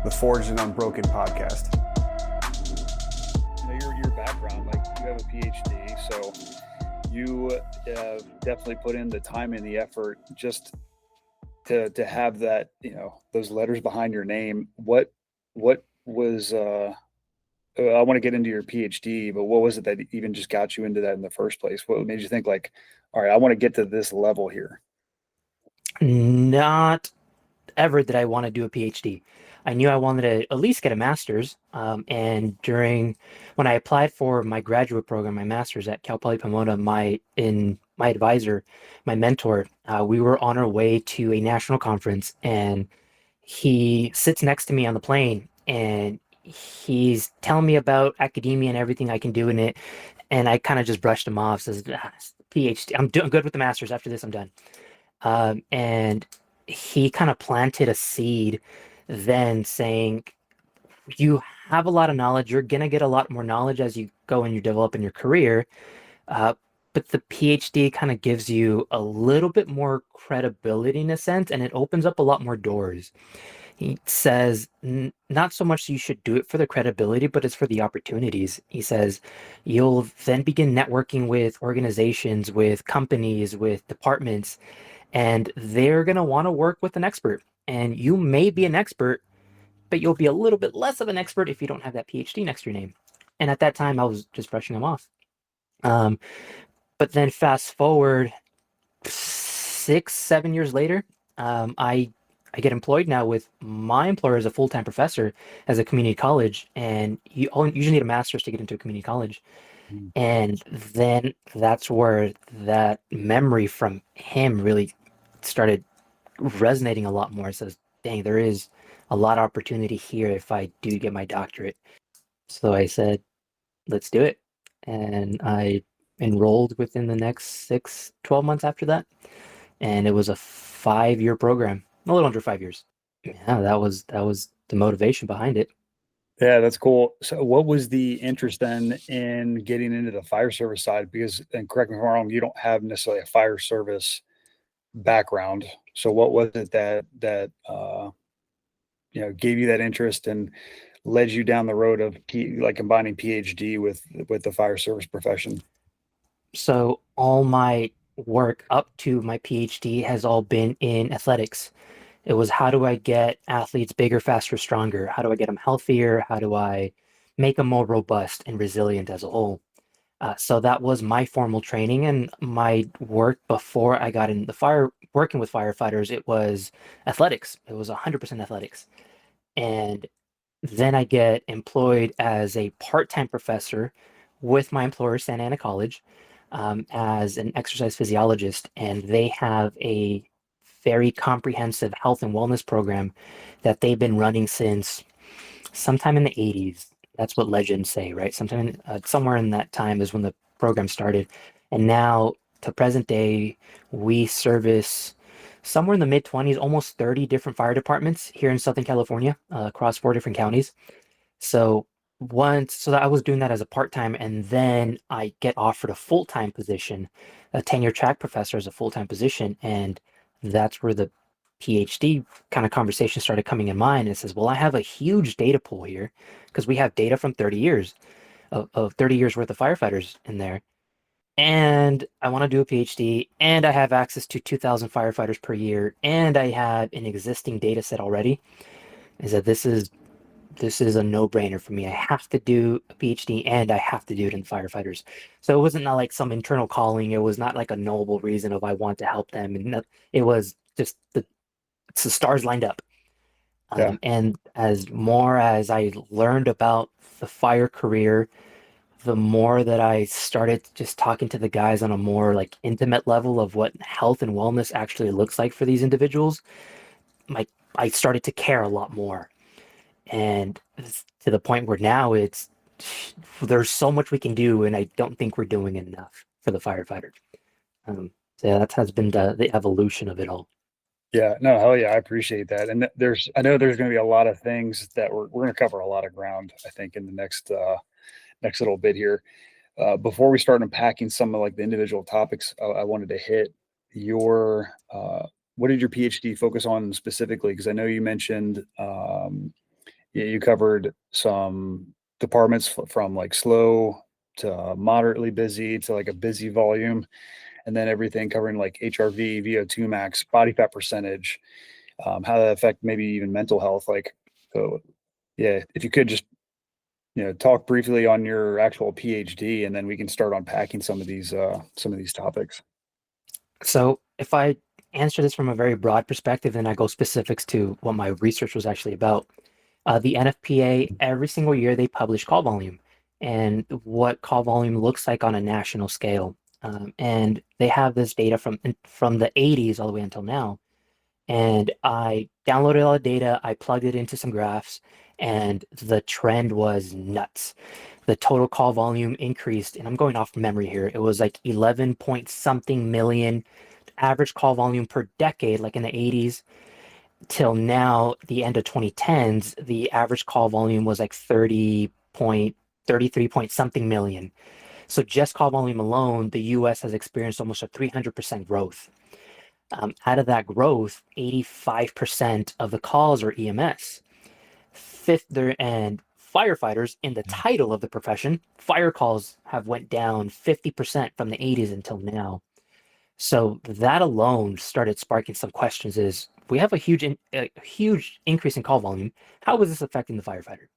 the Forged and Unbroken podcast. Your background, like you have a PhD, so you definitely put in the time and the effort just to have that, those letters behind your name. What was I want to get into your PhD, but what was it that even just got you into that in the first place? What made you think like, all right, I want to get to this level here? Not ever did I want to do a PhD. I knew I wanted to at least get a master's. And when I applied for my graduate program, my master's at Polytechnic, my advisor, my mentor, we were on our way to a national conference, and he sits next to me on the plane, and he's telling me about academia and everything I can do in it. And I kind of just brushed him off, says, PhD, I'm doing good with the master's. After this, I'm done. And he kind of planted a seed then saying, you have a lot of knowledge. You're going to get a lot more knowledge as you go and you develop in your career. But the PhD kind of gives you a little bit more credibility in a sense, and it opens up a lot more doors. He says, not so much you should do it for the credibility, but it's for the opportunities. He says, you'll then begin networking with organizations, with companies, with departments, and they're going to want to work with an expert. And you may be an expert, but you'll be a little bit less of an expert if you don't have that PhD next to your name. And at that time, I was just brushing them off. But then fast forward 6-7 years later, I get employed now with my employer as a full-time professor as a community college. And you usually need a master's to get into a community college. And then that's where that memory from him really started resonating a lot more. It says, dang, there is a lot of opportunity here if I do get my doctorate. So I said, let's do it. And I enrolled within the next 12 months after that. And it was a 5-year program, a little under 5 years. Yeah, that was the motivation behind it. Yeah, that's cool. So what was the interest then in getting into the fire service side? Because, and correct me if I'm wrong, you don't have necessarily a fire service background. So what was it that gave you that interest and led you down the road of like combining PhD with the fire service profession? So all my work up to my PhD has all been in athletics. It was, how do I get athletes bigger, faster, stronger? How do I get them healthier? How do I make them more robust and resilient as a whole? So that was my formal training, and my work before I got in working with firefighters, it was athletics. It was 100% athletics. And then I get employed as a part-time professor with my employer, Santa Ana College, as an exercise physiologist. And they have a very comprehensive health and wellness program that they've been running since sometime in the 80s. That's what legends say, right? Somewhere in that time is when the program started. And now to present day, we service somewhere in the mid-20s, almost 30 different fire departments here in Southern California, across 4 different counties. So I was doing that as a part-time, and then I get offered a full-time position, a tenure track professor as a full-time position. And that's where the PhD kind of conversation started coming in mind. It says, well, I have a huge data pool here because we have data from 30 years of 30 years worth of firefighters in there. And I want to do a PhD, and I have access to 2,000 firefighters per year, and I have an existing data set already. Is that this is a no-brainer for me. I have to do a PhD, and I have to do it in firefighters. So it wasn't not like some internal calling. It was not like a noble reason of I want to help them. And it was just the stars lined up. Yeah. And as more as I learned about the fire career, the more that I started just talking to the guys on a more like intimate level of what health and wellness actually looks like for these individuals, I started to care a lot more. And to the point where now there's so much we can do, and I don't think we're doing enough for the firefighter. So yeah, that has been the evolution of it all. Yeah, no, hell yeah, I appreciate that. And I know there's going to be a lot of things that we're going to cover a lot of ground, I think, in the next little bit here. Before we start unpacking some of like the individual topics, I wanted to hit what did your PhD focus on specifically? Because I know you mentioned you covered some departments from like slow to moderately busy to like a busy volume, and then everything covering like HRV, VO2 max, body fat percentage, how that affect maybe even mental health. Like, so yeah, if you could just talk briefly on your actual PhD, and then we can start unpacking some of these topics. So if I answer this from a very broad perspective, then I go specifics to what my research was actually about. The NFPA, every single year they publish call volume and what call volume looks like on a national scale. And they have this data from the 80s all the way until now. And I downloaded all the data, I plugged it into some graphs, and the trend was nuts. The total call volume increased, and I'm going off memory here. It was like 11 point something million average call volume per decade, like in the 80s till now, the end of 2010s, the average call volume was like 33 point something million. So just call volume alone, the US has experienced almost a 300% growth. Out of that growth, 85% of the calls are EMS. And firefighters, in the title of the profession, fire calls have went down 50% from the 80s until now. So that alone started sparking some questions. Is we have a huge increase in call volume. How is this affecting the firefighter?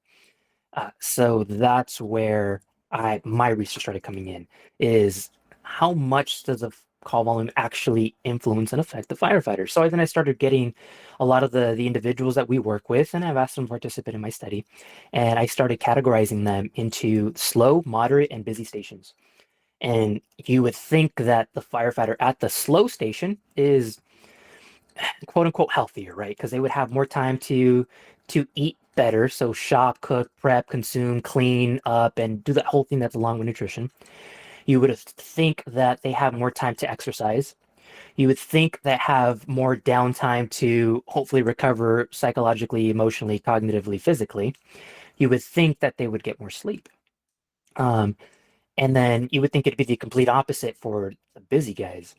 So that's where my research started coming in. Is how much does the call volume actually influence and affect the firefighter? So then I started getting a lot of the individuals that we work with, and I've asked them to participate in my study, and I started categorizing them into slow, moderate, and busy stations. And you would think that the firefighter at the slow station is quote unquote healthier, right? Because they would have more time to eat better. So shop, cook, prep, consume, clean up, and do that whole thing that's along with nutrition. You would think that they have more time to exercise. You would think that have more downtime to hopefully recover psychologically, emotionally, cognitively, physically. You would think that they would get more sleep. And then you would think it'd be the complete opposite for the busy guys.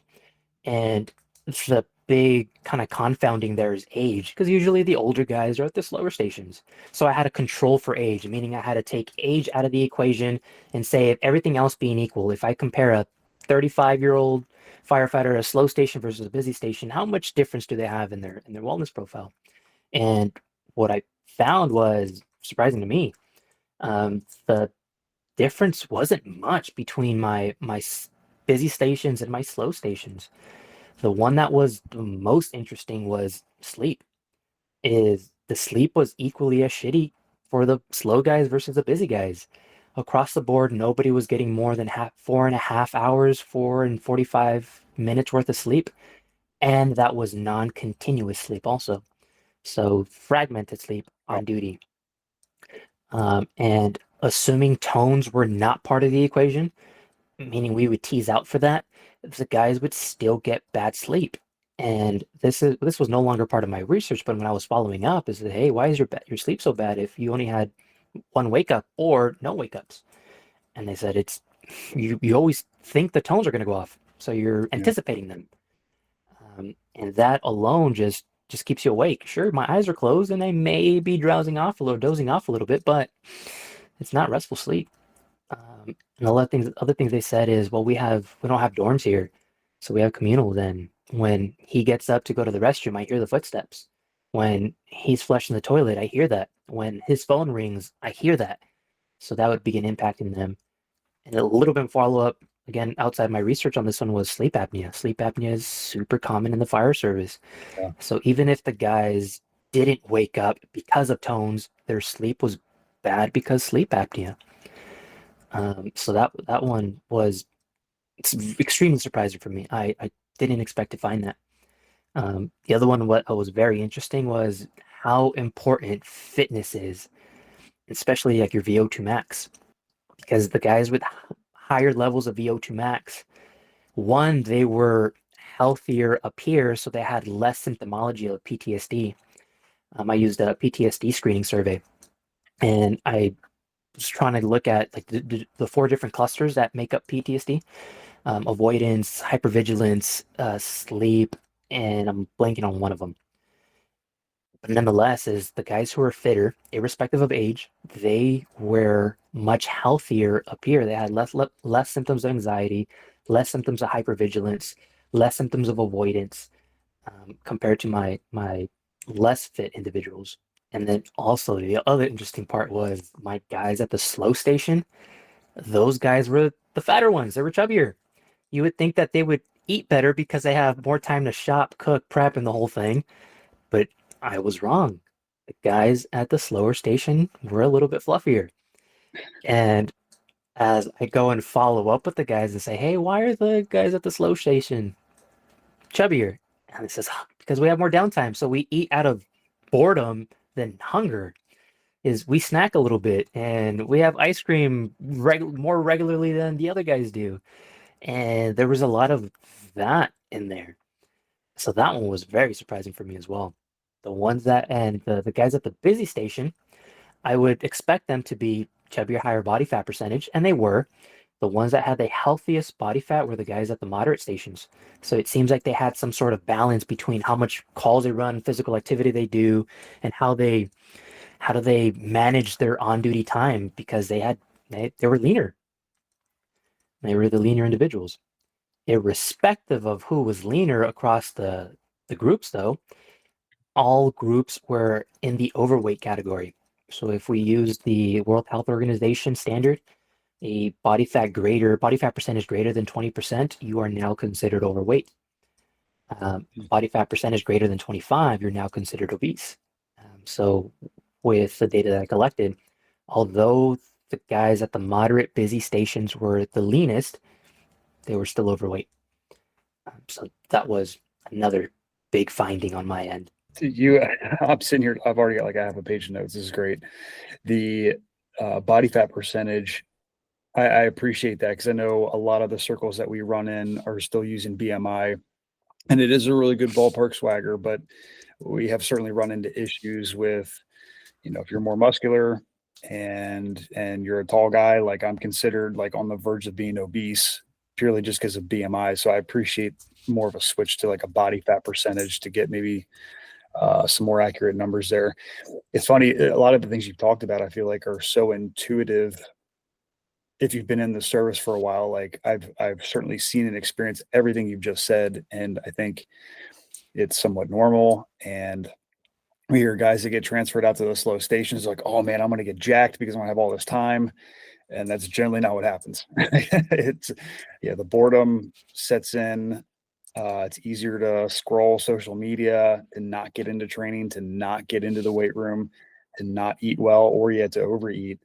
And the big kind of confounding there is age, because usually the older guys are at the slower stations. So I had to control for age, meaning I had to take age out of the equation and say, if everything else being equal, if I compare a 35-year-old firefighter at a slow station versus a busy station, how much difference do they have in their wellness profile? And what I found was surprising to me. The difference wasn't much between my busy stations and my slow stations. The one that was the most interesting was sleep. Is the sleep was equally as shitty for the slow guys versus the busy guys. Across the board, nobody was getting more than 4.5 hours, 4 and 45 minutes worth of sleep. And that was non-continuous sleep also. So fragmented sleep on duty. And assuming tones were not part of the equation, meaning we would tease out for that, the guys would still get bad sleep. And this was no longer part of my research, but when I was following up, is that, hey, why is your sleep so bad if you only had one wake up or no wake ups? And they said it's you always think the tones are going to go off, so you're anticipating them, and that alone just keeps you awake. Sure, my eyes are closed and I may be dozing off a little bit, but it's not restful sleep. And other things they said is, well, we don't have dorms here, so we have communal. Then when he gets up to go to the restroom, I hear the footsteps. When he's flushing the toilet, I hear that. When his phone rings, I hear that. So that would begin impacting them. And a little bit of follow up, again, outside my research on this one, was sleep apnea. Sleep apnea is super common in the fire service. Yeah. So even if the guys didn't wake up because of tones, their sleep was bad because sleep apnea. So that one was extremely surprising for me. I didn't expect to find that. The other one, what was very interesting, was how important fitness is, especially like your VO2 max, because the guys with higher levels of VO2 max, one, they were healthier up here, so they had less symptomology of PTSD. I used a PTSD screening survey, and I was trying to look at like the four different clusters that make up PTSD: avoidance, hypervigilance, sleep, and I'm blanking on one of them. But nonetheless, is the guys who are fitter, irrespective of age, they were much healthier up here. They had less symptoms of anxiety, less symptoms of hypervigilance, less symptoms of avoidance, compared to my less fit individuals. And then also the other interesting part was my guys at the slow station. Those guys were the fatter ones. They were chubbier. You would think that they would eat better because they have more time to shop, cook, prep, and the whole thing. But I was wrong. The guys at the slower station were a little bit fluffier. And as I go and follow up with the guys and say, hey, why are the guys at the slow station chubbier? And it says, because we have more downtime. So we eat out of boredom than hunger. Is we snack a little bit and we have ice cream more regularly than the other guys do. And there was a lot of that in there. So that one was very surprising for me as well. The ones that, and the guys at the busy station, I would expect them to be chubbier, higher body fat percentage, and they were. The ones that had the healthiest body fat were the guys at the moderate stations. So it seems like they had some sort of balance between how much calls they run, physical activity they do, and how do they manage their on-duty time because they were leaner. They were the leaner individuals. Irrespective of who was leaner across the groups, though, all groups were in the overweight category. So if we use the World Health Organization standard, a body fat percentage greater than 20%, you are now considered overweight. Body fat percentage greater than 25, you're now considered obese. So with the data that I collected, although the guys at the moderate busy stations were the leanest, they were still overweight. So that was another big finding on my end. I'm sitting here. I've already got like a half a page of notes. This is great. The body fat percentage. I appreciate that because I know a lot of the circles that we run in are still using BMI, and it is a really good ballpark swagger. But we have certainly run into issues with, if you're more muscular and you're a tall guy, like I'm considered like on the verge of being obese purely just because of BMI. So I appreciate more of a switch to like a body fat percentage to get maybe some more accurate numbers there. It's funny, a lot of the things you've talked about, I feel like are so intuitive. If you've been in the service for a while, like I've certainly seen and experienced everything you've just said, and I think it's somewhat normal. And we hear guys that get transferred out to the slow stations like, oh man, I'm going to get jacked because I'm going to have all this time. And that's generally not what happens. It's the boredom sets in. It's easier to scroll social media, to not get into training, to not get into the weight room, to not eat well, or yet to overeat.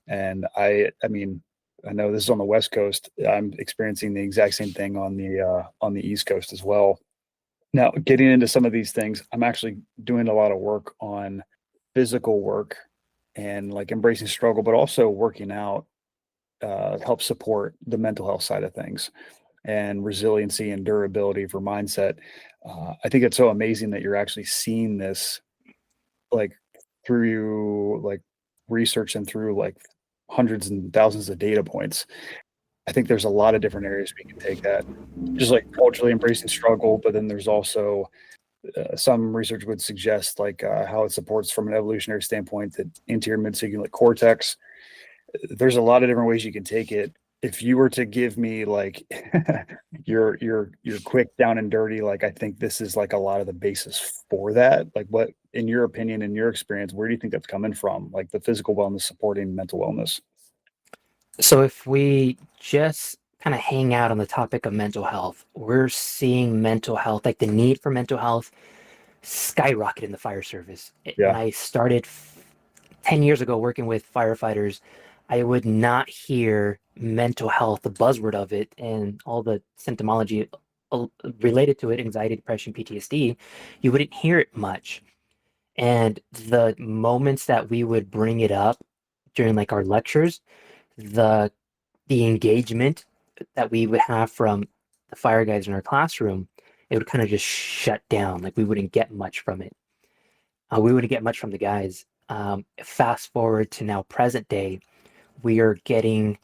And I mean, I know this is on the West Coast. I'm experiencing the exact same thing on the East Coast as well. Now, getting into some of these things, I'm actually doing a lot of work on physical work and like embracing struggle, but also working out help support the mental health side of things and resiliency and durability for mindset. I think it's so amazing that you're actually seeing this like through like research and through like hundreds and thousands of data points. I think there's a lot of different areas we can take that, just like culturally embracing struggle, but then there's also some research would suggest like how it supports from an evolutionary standpoint the anterior mid-cingulate cortex. There's a lot of different ways you can take it. If you were to give me like your quick down and dirty, like I think this is like a lot of the basis for that. Like what, in your opinion, in your experience, where do you think that's coming from? Like the physical wellness supporting mental wellness? So if we just kind of hang out on the topic of mental health, we're seeing mental health, like the need for mental health, skyrocket in the fire service. When Yeah. I started 10 years ago working with firefighters, I would not hear mental health, the buzzword of it, and all the symptomology related to it, anxiety, depression, PTSD. You wouldn't hear it much. And the moments that we would bring it up during like our lectures, the engagement that we would have from the fire guys in our classroom, it would kind of just shut down. Like we wouldn't get much from it. We wouldn't get much from the guys. Fast forward to now present day, we are getting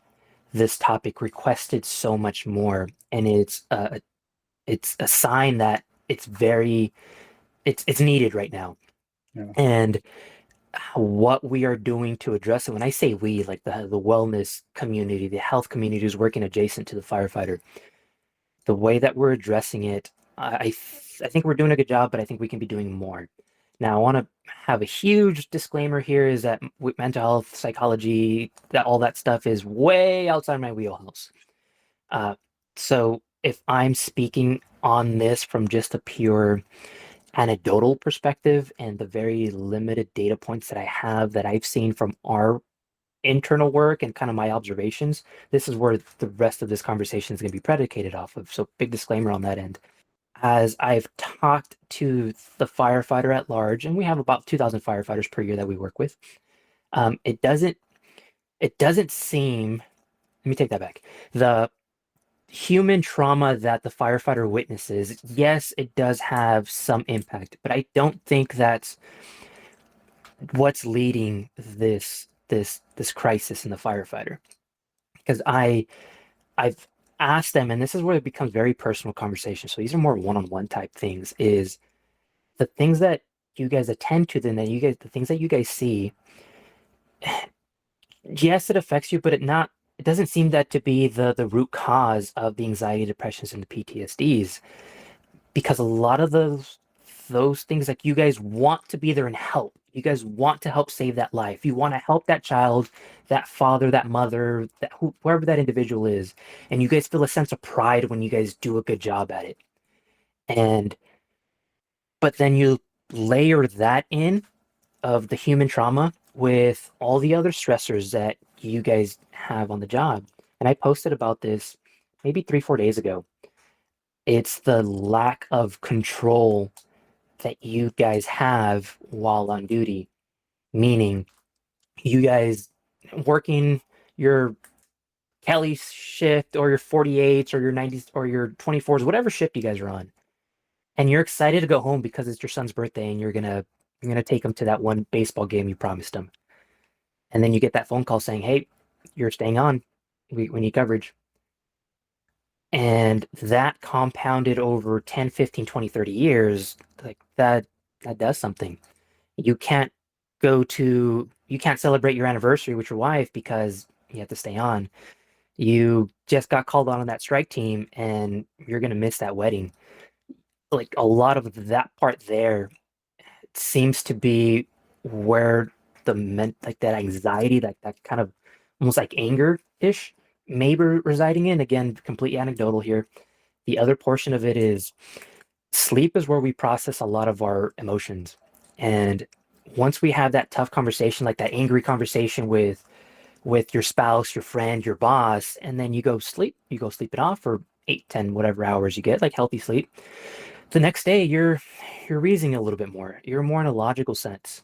this topic requested so much more, and it's a sign that it's needed right now. Yeah. And what we are doing to address it. When I say we, like the wellness community, the health community is working adjacent to the firefighter. The way that we're addressing it, I think we're doing a good job, but I think we can be doing more. Now, I want to have a huge disclaimer here is that with mental health, psychology, that all that stuff is way outside my wheelhouse. So if I'm speaking on this from just a pure anecdotal perspective and the very limited data points that I have that I've seen from our internal work and kind of my observations, this is where the rest of this conversation is going to be predicated off of. So big disclaimer on that end. As I've talked to the firefighter at large, and we have about 2,000 firefighters per year that we work with, it doesn't seem. Let me take that back. The human trauma that the firefighter witnesses, yes, it does have some impact, but I don't think that's what's leading this crisis in the firefighter. Because I've asked them, and this is where it becomes very personal conversation. So these are more one-on-one type things, is the things that you guys attend to, then that the things that you guys see, yes, it affects you, but it doesn't seem that to be the root cause of the anxiety, depressions, and the PTSDs. Because a lot of those things, like, you guys want to be there and help. You guys want to help save that life. You want to help that child, that father, that mother, whoever that individual is, and you guys feel a sense of pride when you guys do a good job at it. But then you layer that in of the human trauma with all the other stressors that you guys have on the job. And I posted about this maybe 3-4 days ago. It's the lack of control that you guys have while on duty, meaning you guys working your Kelly shift or your 48s or your 90s or your 24s, whatever shift you guys are on, and you're excited to go home because it's your son's birthday and you're gonna take him to that one baseball game you promised him. And then you get that phone call saying, "Hey, you're staying on. We need coverage." And that compounded over 10, 15, 20, 30 years, like that does something. You can't you can't celebrate your anniversary with your wife because you have to stay on. You just got called on that strike team and you're going to miss that wedding. Like, a lot of that part there seems to be where like that anxiety, that kind of almost like anger ish, maybe residing in. Again, completely anecdotal here. The other portion of it is sleep is where we process a lot of our emotions. And once we have that tough conversation, like that angry conversation with your spouse, your friend, your boss, and then you go sleep it off for 8, 10, whatever hours you get, like healthy sleep. The next day you're reasoning a little bit more. You're more in a logical sense.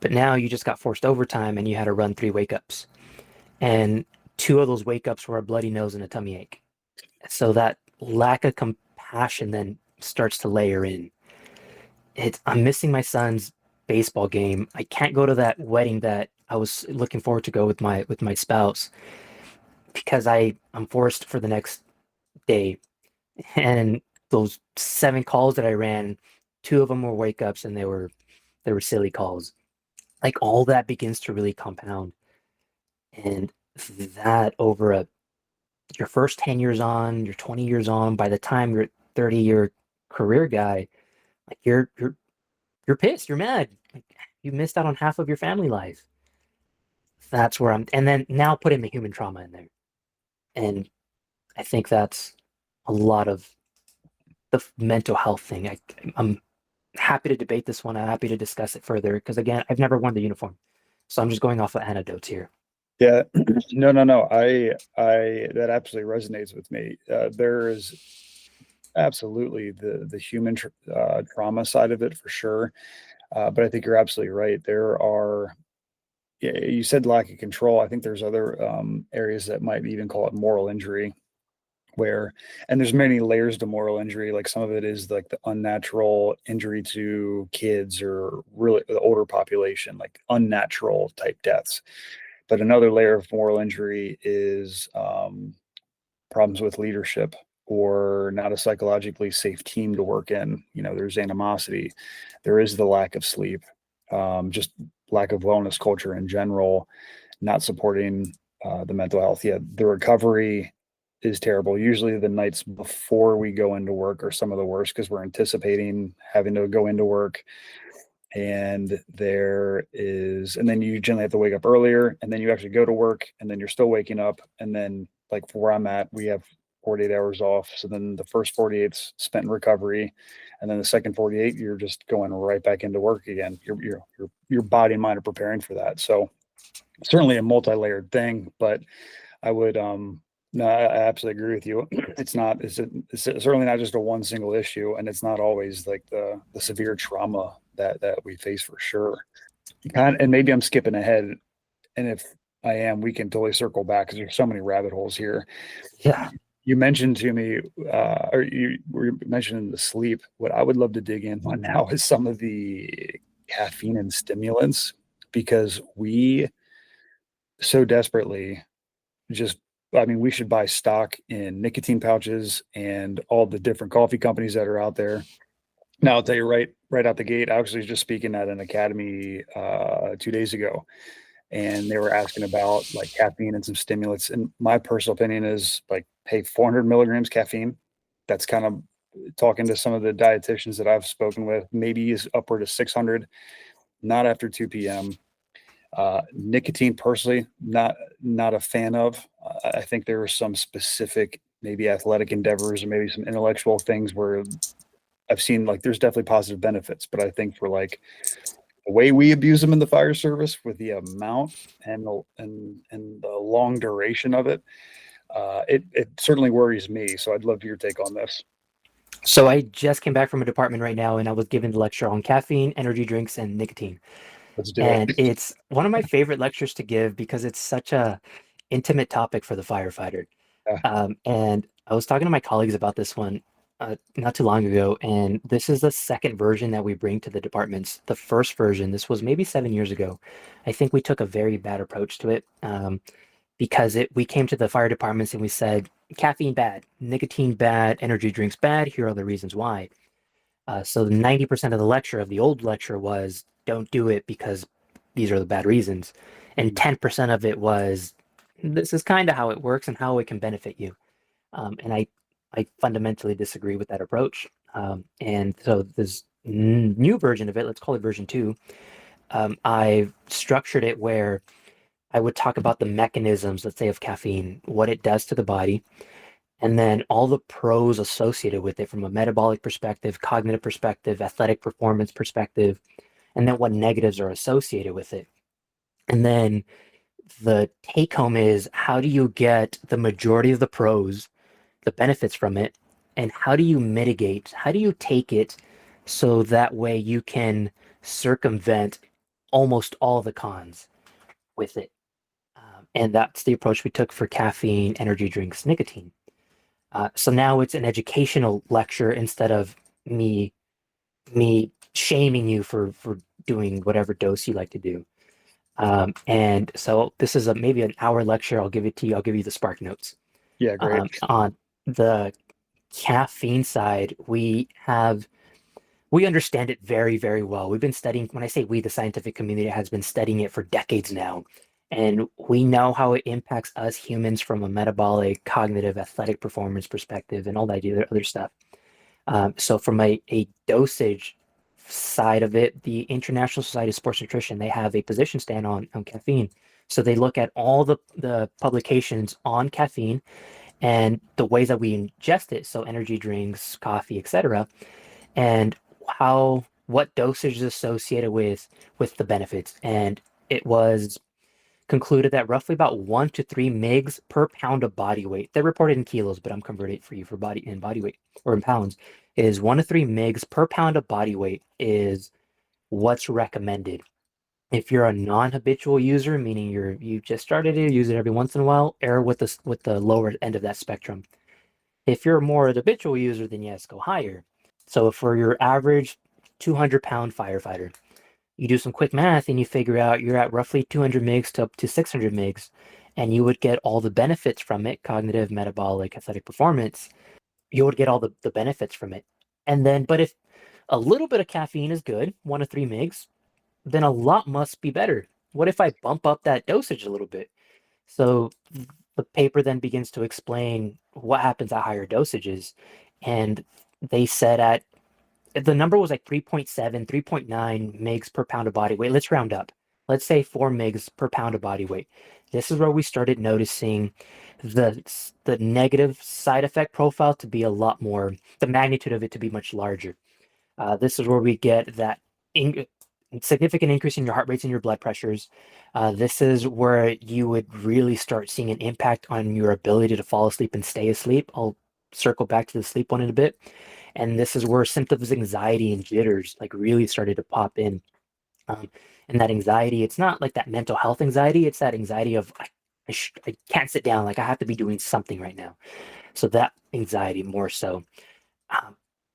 But now you just got forced overtime and you had to run 3 wake ups. And 2 of those wake ups were a bloody nose and a tummy ache. So that lack of compassion then starts to layer in. I'm missing my son's baseball game. I can't go to that wedding that I was looking forward to go with my spouse because I'm forced for the next day. And those 7 calls that I ran, 2 of them were wake ups and they were silly calls. Like, all that begins to really compound. And that over your first 10 years on, your 20 years on, by the time you're 30-year career guy, like, you're pissed, you're mad. Like, you missed out on half of your family life. That's where and then now put in the human trauma in there. And I think that's a lot of the mental health thing. I'm happy to debate this one. I'm happy to discuss it further because, again, I've never worn the uniform. So I'm just going off of anecdotes here. Yeah, no. I that absolutely resonates with me. There is absolutely the human trauma side of it for sure. But I think you're absolutely right. There are, yeah, you said lack of control. I think there's other areas that might even call it moral injury, and there's many layers to moral injury. Like, some of it is like the unnatural injury to kids or really the older population, like unnatural type deaths. But another layer of moral injury is problems with leadership. or not a psychologically safe team to work in. There's animosity. There is the lack of sleep, just lack of wellness culture in general, not supporting the mental health. Yeah, the recovery is terrible. Usually the nights before we go into work are some of the worst because we're anticipating having to go into work. And then you generally have to wake up earlier, and then you actually go to work, and then you're still waking up. And then, like where I'm at, we have 48 hours off. So then the first 48's spent in recovery, and then the second 48, you're just going right back into work again. Your body and mind are preparing for that. So certainly a multi-layered thing, but I would no, I absolutely agree with you. It's certainly not just a one single issue, and it's not always like the severe trauma that we face for sure. And maybe I'm skipping ahead, and if I am, we can totally circle back because there's so many rabbit holes here. Yeah. You mentioned to me, or you were mentioning the sleep. What I would love to dig in on now is some of the caffeine and stimulants, because we so desperately we should buy stock in nicotine pouches and all the different coffee companies that are out there. Now, I'll tell you right out the gate, I actually was just speaking at an academy 2 days ago, and they were asking about like caffeine and some stimulants. And my personal opinion is like, hey, 400 milligrams caffeine. That's kind of, talking to some of the dietitians that I've spoken with, maybe is upward of 600, not after 2 p.m. Nicotine, personally, not a fan of. I think there are some specific, maybe athletic endeavors or maybe some intellectual things where I've seen like there's definitely positive benefits, but I think for like the way we abuse them in the fire service with the amount and the long duration of it, it certainly worries me. So I'd love your take on this. So I just came back from a department right now, and I was given the lecture on caffeine, energy drinks, and nicotine. Let's do And it. it's one of my favorite lectures to give because it's such a intimate topic for the firefighter. And I was talking to my colleagues about this one not too long ago, and this is the second version that we bring to the departments. The first version, this was maybe 7 years ago. I think we took a very bad approach to it because we came to the fire departments and we said, caffeine bad, nicotine bad, energy drinks bad, here are the reasons why. So 90% of the lecture of the old lecture was, don't do it because these are the bad reasons. And 10% of it was, this is kind of how it works and how it can benefit you. And I fundamentally disagree with that approach. And so this new version of it, let's call it version 2, I've structured it where I would talk about the mechanisms, let's say, of caffeine, what it does to the body, and then all the pros associated with it from a metabolic perspective, cognitive perspective, athletic performance perspective, and then what negatives are associated with it. And then the take home is, how do you get the majority of the pros, the benefits from it, and how do you mitigate, how do you take it so that way you can circumvent almost all the cons with it? And that's the approach we took for caffeine, energy drinks, nicotine. So now it's an educational lecture instead of me shaming you for doing whatever dose you like to do. And so this is maybe an hour lecture. I'll give it to you. I'll give you the spark notes. Yeah, great. On the caffeine side, we understand it very, very well. We've been studying, when I say we, the scientific community has been studying it for decades now. And we know how it impacts us humans from a metabolic, cognitive, athletic performance perspective and all that other stuff. So from a dosage side of it, the International Society of Sports Nutrition, they have a position stand on caffeine. So they look at all the publications on caffeine and the ways that we ingest it, so energy drinks, coffee, etc., and what dosage is associated with the benefits. And it was concluded that roughly about 1 to 3 mgs per pound of body weight, they're reported in kilos, but I'm converting it for you for body weight or in pounds, is 1 to 3 mgs per pound of body weight is what's recommended. If you're a non-habitual user, meaning you just started to use it every once in a while, err with the lower end of that spectrum. If you're more an habitual user, then yes, go higher. So for your average 200-pound firefighter, you do some quick math and you figure out you're at roughly 200 mgs to up to 600 mgs, and you would get all the benefits from it, cognitive, metabolic, athletic performance, you would get all the benefits from it. And then, but if a little bit of caffeine is good, 1 to 3 mgs, then a lot must be better. What if I bump up that dosage a little bit? So the paper then begins to explain what happens at higher dosages. And they said at the number was like 3.7, 3.9 mgs per pound of body weight. Let's round up. Let's say 4 mgs per pound of body weight. This is where we started noticing the negative side effect profile to be a lot more, the magnitude of it to be much larger. This is where we get that significant increase in your heart rates and your blood pressures. This is where you would really start seeing an impact on your ability to fall asleep and stay asleep. I'll circle back to the sleep one in a bit. And this is where symptoms of anxiety and jitters like really started to pop in. And that anxiety, it's not like that mental health anxiety, it's that anxiety of I can't sit down, like I have to be doing something right now. So that anxiety more so.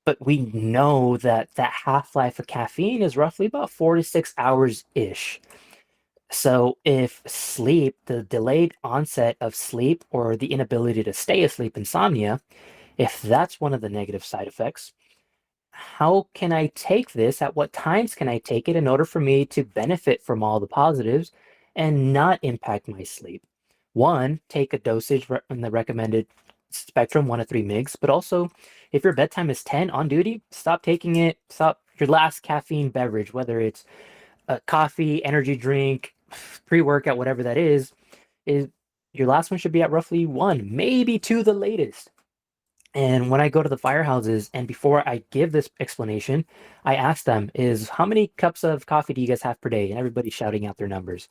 But we know that that half-life of caffeine is roughly about 4 to 6 hours-ish. So if sleep, the delayed onset of sleep or the inability to stay asleep, insomnia, if that's one of the negative side effects, how can I take this? At what times can I take it in order for me to benefit from all the positives and not impact my sleep? One, take a dosage in the recommended spectrum, 1 to 3 mgs, but also if your bedtime is 10 on duty, stop taking it. Stop your last caffeine beverage, whether it's a coffee, energy drink, pre-workout, whatever that is your last one should be at roughly 1, maybe 2 the latest. And when I go to the firehouses, and before I give this explanation, I ask them, how many cups of coffee do you guys have per day? And everybody's shouting out their numbers.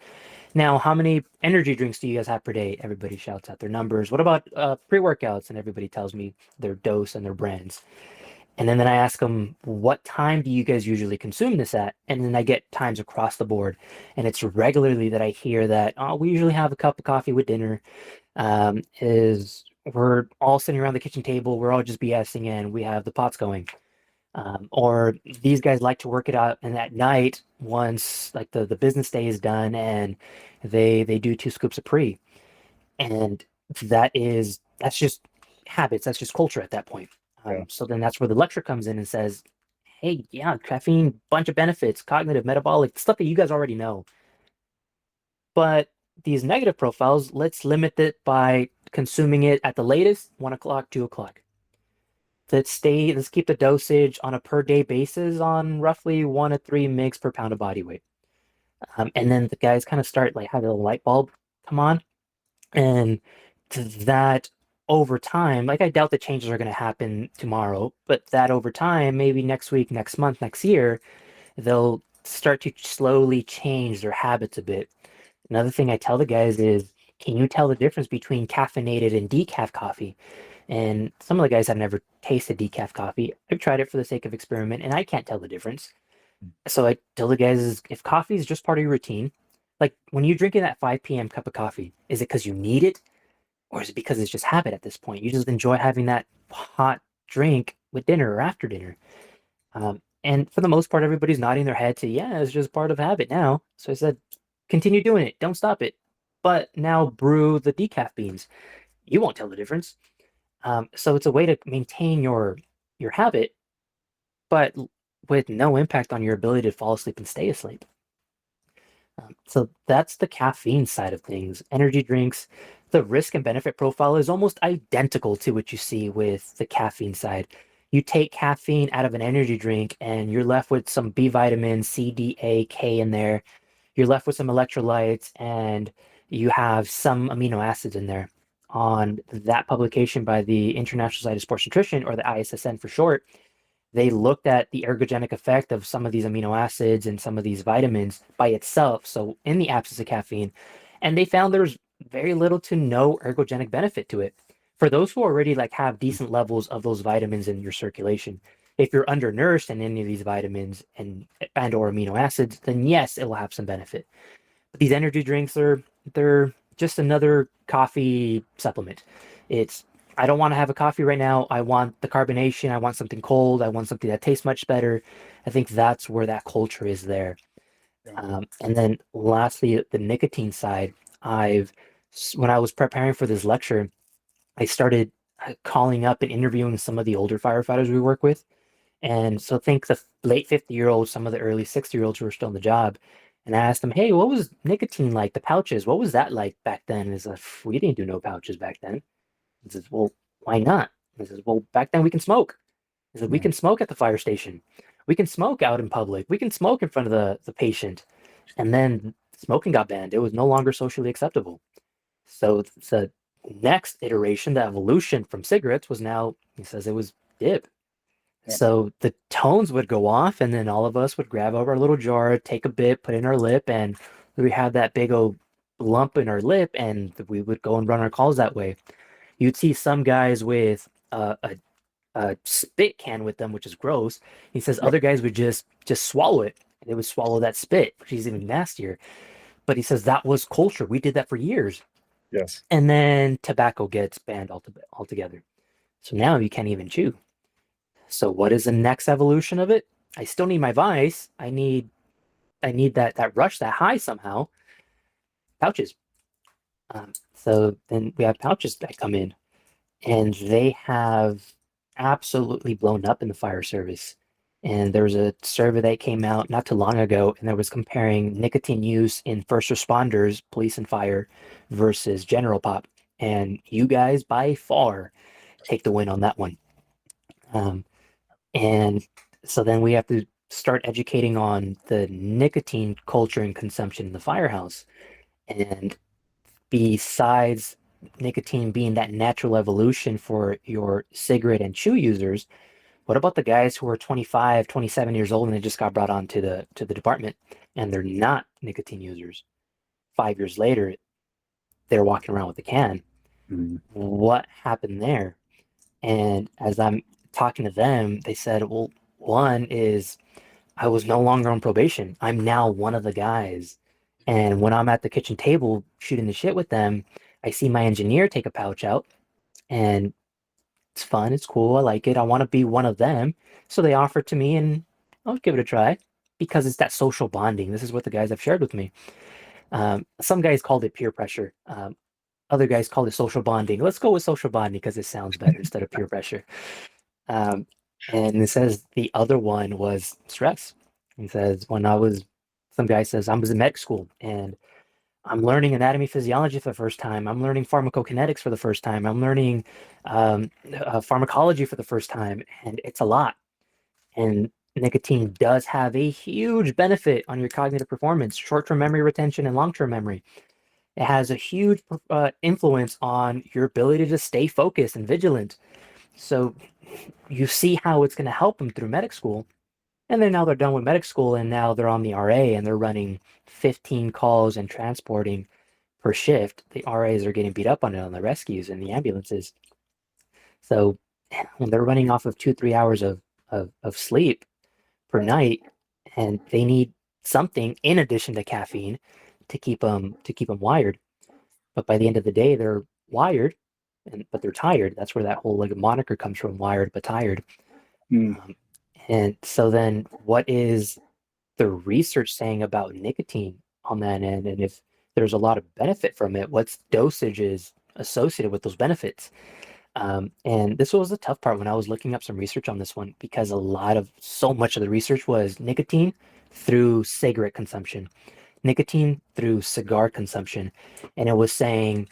Now, how many energy drinks do you guys have per day? Everybody shouts out their numbers. What about pre-workouts? And everybody tells me their dose and their brands. And then I ask them, what time do you guys usually consume this at? And then I get times across the board. And it's regularly that I hear that, we usually have a cup of coffee with dinner. We're all sitting around the kitchen table, we're all just BSing and we have the pots going. Or these guys like to work it out, and at night, once like the business day is done, and they do 2 scoops of pre. And that's just habits, that's just culture at that point. So then that's where the lecture comes in and says, hey, yeah, caffeine, bunch of benefits, cognitive, metabolic, stuff that you guys already know. But these negative profiles, let's limit it by consuming it at the latest 1 o'clock, 2 o'clock. Let's keep the dosage on a per day basis on roughly 1 to 3 mgs per pound of body weight. And then the guys kind of start like having a light bulb come on. And that over time, like I doubt the changes are going to happen tomorrow, but that over time, maybe next week, next month, next year, they'll start to slowly change their habits a bit. Another thing I tell the guys is, can you tell the difference between caffeinated and decaf coffee? And some of the guys have never tasted decaf coffee. I've tried it for the sake of experiment, and I can't tell the difference. So I tell the guys, if coffee is just part of your routine, like when you're drinking that 5 p.m. cup of coffee, is it because you need it? Or is it because it's just habit at this point? You just enjoy having that hot drink with dinner or after dinner. And for the most part, everybody's nodding their head to, yeah, it's just part of habit now. So I said, continue doing it. Don't stop it. But now brew the decaf beans. You won't tell the difference. So it's a way to maintain your habit, but with no impact on your ability to fall asleep and stay asleep. So that's the caffeine side of things. Energy drinks, the risk and benefit profile is almost identical to what you see with the caffeine side. You take caffeine out of an energy drink and you're left with some B vitamins, C, D, A, K in there. You're left with some electrolytes and you have some amino acids in there. On that publication by the International Society of Sports Nutrition, or the ISSN for short, they looked at the ergogenic effect of some of these amino acids and some of these vitamins by itself, so in the absence of caffeine, and they found there's very little to no ergogenic benefit to it. For those who already like have decent levels of those vitamins in your circulation, if you're undernourished in any of these vitamins and or amino acids, then yes, it will have some benefit. But these energy drinks they're just another coffee supplement. I don't want to have a coffee right now. I want the carbonation. I want something cold. I want something that tastes much better. I think that's where that culture is there. And then lastly, the nicotine side, when I was preparing for this lecture, I started calling up and interviewing some of the older firefighters we work with. And so think the late 50-year-olds, some of the early 60-year-olds who are still in the job. And I asked them, hey, what was nicotine like, the pouches? What was that like back then? And it's like, we didn't do no pouches back then. He says, well, why not? He says, well, back then we can smoke. He said, we can smoke at the fire station. We can smoke out in public. We can smoke in front of the patient. And then smoking got banned. It was no longer socially acceptable. So the next iteration, the evolution from cigarettes was now, he says, it was dip. Yeah. So the tones would go off, and then all of us would grab over our little jar, take a bit, put in our lip, and we had that big old lump in our lip, and we would go and run our calls that way. You'd see some guys with a spit can with them, which is gross. He says other guys would just swallow it. They would swallow that spit, which is even nastier. But he says that was culture. We did that for years. Yes. And then tobacco gets banned altogether. So now you can't even chew. So what is the next evolution of it? I still need my vice. I need that rush, that high somehow. Pouches. So then we have pouches that come in, and they have absolutely blown up in the fire service. And there was a survey that came out not too long ago, and that was comparing nicotine use in first responders, police and fire, versus general pop. And you guys by far take the win on that one. And so then we have to start educating on the nicotine culture and consumption in the firehouse. And besides nicotine being that natural evolution for your cigarette and chew users, what about the guys who are 25, 27 years old and they just got brought on to the department and they're not nicotine users? 5 years later, they're walking around with a can. What happened there? And as I'm talking to them, they said, well, one is I was no longer on probation. I'm now one of the guys. And when I'm at the kitchen table shooting the shit with them, I see my engineer take a pouch out, and it's fun. It's cool. I like it. I want to be one of them. So they offer it to me, and I'll give it a try because it's that social bonding. This is what the guys have shared with me. Some guys called it peer pressure. Other guys call it social bonding. Let's go with social bonding because it sounds better instead of peer pressure. And it says the other one was stress. He says, some guy says, I was in med school and I'm learning anatomy physiology for the first time. I'm learning pharmacokinetics for the first time. I'm learning pharmacology for the first time. And it's a lot. And nicotine does have a huge benefit on your cognitive performance, short-term memory retention and long-term memory. It has a huge influence on your ability to stay focused and vigilant. So you see how it's going to help them through medic school. And then now they're done with medic school and now they're on the RA and they're running 15 calls and transporting per shift. The RAs are getting beat up on it on the rescues and the ambulances. So when they're running off of 2-3 hours of sleep per night, and they need something in addition to caffeine to keep them wired. But by the end of the day, they're wired, but they're tired. That's where that whole like moniker comes from, wired but tired. And so then what is the research saying about nicotine on that end? And if there's a lot of benefit from it, what's dosages associated with those benefits? And this was the tough part when I was looking up some research on this one, because so much of the research was nicotine through cigarette consumption, nicotine through cigar consumption. And it was saying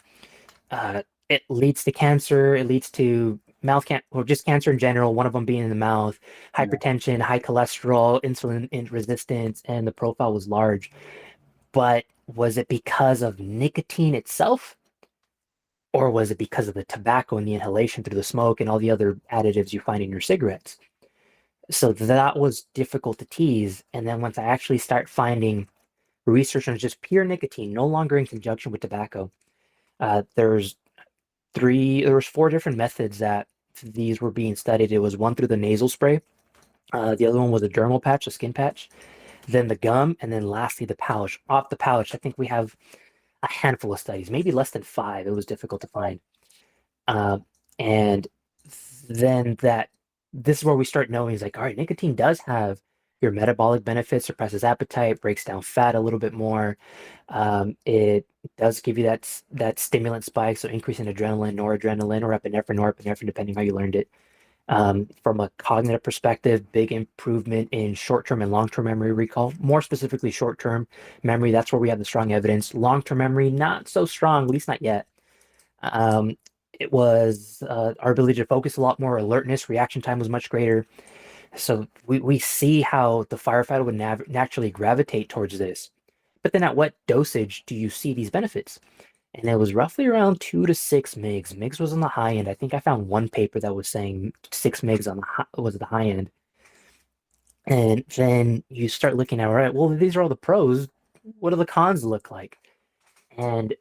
it leads to cancer, it leads to mouth cancer, or just cancer in general, one of them being in the mouth, hypertension, high cholesterol, insulin resistance, and the profile was large. But was it because of nicotine itself? Or was it because of the tobacco and the inhalation through the smoke and all the other additives you find in your cigarettes? So that was difficult to tease. And then once I actually start finding research on just pure nicotine, no longer in conjunction with tobacco, there was 4 different methods that these were being studied. It was one through the nasal spray. The other one was a dermal patch, a skin patch, then the gum, and then lastly the pouch. Off the pouch, I think we have a handful of studies, maybe less than 5. It was difficult to find. And then this is where we start knowing, is like, all right, nicotine does have your metabolic benefits, suppresses appetite, breaks down fat a little bit more. It does give you that stimulant spike, so increase in adrenaline, noradrenaline, or epinephrine, norepinephrine, depending how you learned it. From a cognitive perspective, big improvement in short-term and long-term memory recall, more specifically short-term memory. That's where we have the strong evidence. Long-term memory, not so strong, at least not yet. It was our ability to focus a lot more, alertness, reaction time was much greater. So we see how the firefighter would naturally gravitate towards this. But then at what dosage do you see these benefits? And it was roughly around 2 to 6 mgs. Mgs was on the high end. I think I found one paper that was saying 6 mgs was the high end. And then you start looking at, all right, well, these are all the pros. What do the cons look like? And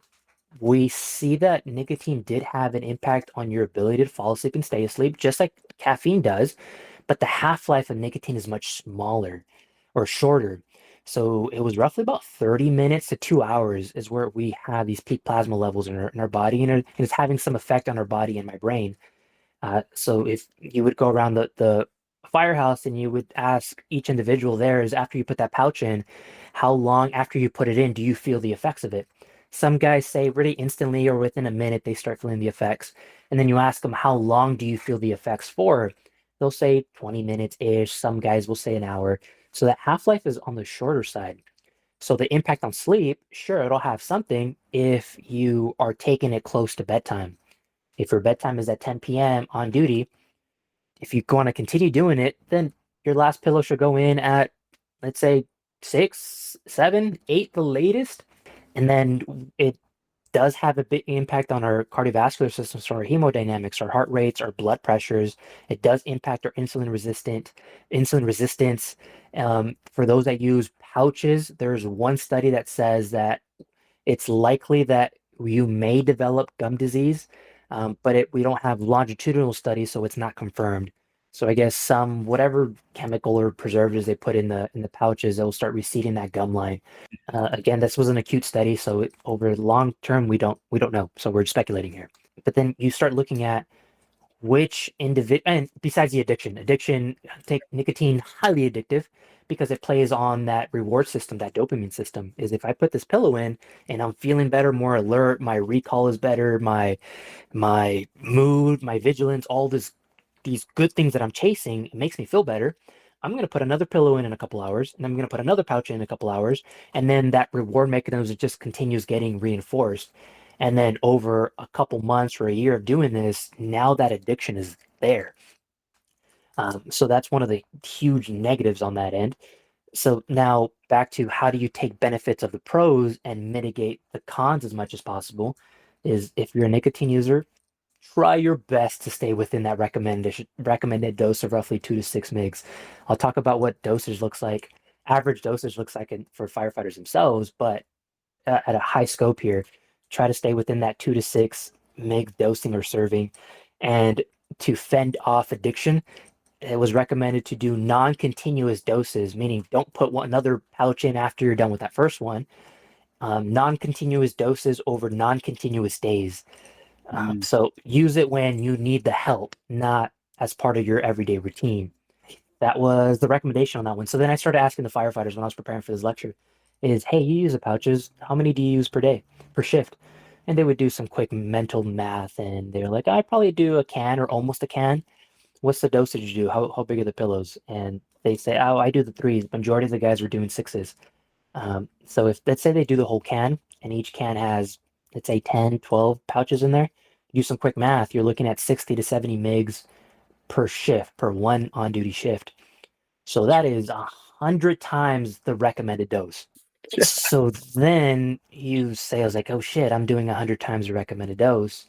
we see that nicotine did have an impact on your ability to fall asleep and stay asleep, just like caffeine does. But the half-life of nicotine is much smaller or shorter. So it was roughly about 30 minutes to 2 hours is where we have these peak plasma levels in our body, and it's having some effect on our body and my brain. So if you would go around the firehouse and you would ask each individual there is after you put that pouch in, how long after you put it in do you feel the effects of it? Some guys say really instantly or within a minute they start feeling the effects. And then you ask them, how long do you feel the effects for? They'll say 20 minutes-ish. Some guys will say an hour. So that half-life is on the shorter side. So the impact on sleep, sure, it'll have something if you are taking it close to bedtime. If your bedtime is at 10 p.m. on duty, if you want to continue doing it, then your last pillow should go in at, let's say, 6, 7, 8, the latest. And then it does have a big impact on our cardiovascular system, so our hemodynamics, our heart rates, our blood pressures. It does impact our insulin resistance. For those that use pouches, there's one study that says that it's likely that you may develop gum disease, but we don't have longitudinal studies, so it's not confirmed. So I guess some whatever chemical or preservatives they put in the pouches, they'll start receding that gum line. Again, this was an acute study, so over long term we don't know. So we're speculating here. But then you start looking at which individual, and besides the addiction, take nicotine, highly addictive because it plays on that reward system, that dopamine system. Is if I put this pillow in and I'm feeling better, more alert, my recall is better, my mood, my vigilance, all these good things that I'm chasing, it makes me feel better. I'm going to put another pillow in a couple hours, and I'm going to put another pouch in a couple hours, and then that reward mechanism just continues getting reinforced. And then over a couple months or a year of doing this, now that addiction is there. So that's one of the huge negatives on that end. So now back to how do you take benefits of the pros and mitigate the cons as much as possible is if you're a nicotine user, try your best to stay within that recommended dose of roughly 2 to 6 mgs. I'll talk about what dosage looks like, average dosage looks like for firefighters themselves, but at a high scope here, try to stay within that 2 to 6 mg dosing or serving. And to fend off addiction, it was recommended to do non-continuous doses, meaning don't put another pouch in after you're done with that first one. Non-continuous doses over non-continuous days. So use it when you need the help, not as part of your everyday routine. That was the recommendation on that one. So then I started asking the firefighters when I was preparing for this lecture is, hey, you use the pouches. How many do you use per shift? And they would do some quick mental math and they're like, I probably do a can or almost a can. What's the dosage you do? How big are the pillows? And they say, oh, I do the 3s. Majority of the guys were doing 6s. So if let's say they do the whole can and each can has, let's say 10, 12 pouches in there, do some quick math. You're looking at 60 to 70 mgs per shift, per one on-duty shift. So that is 100 times the recommended dose. Yeah. So then you say, I was like, oh shit, I'm doing 100 times the recommended dose.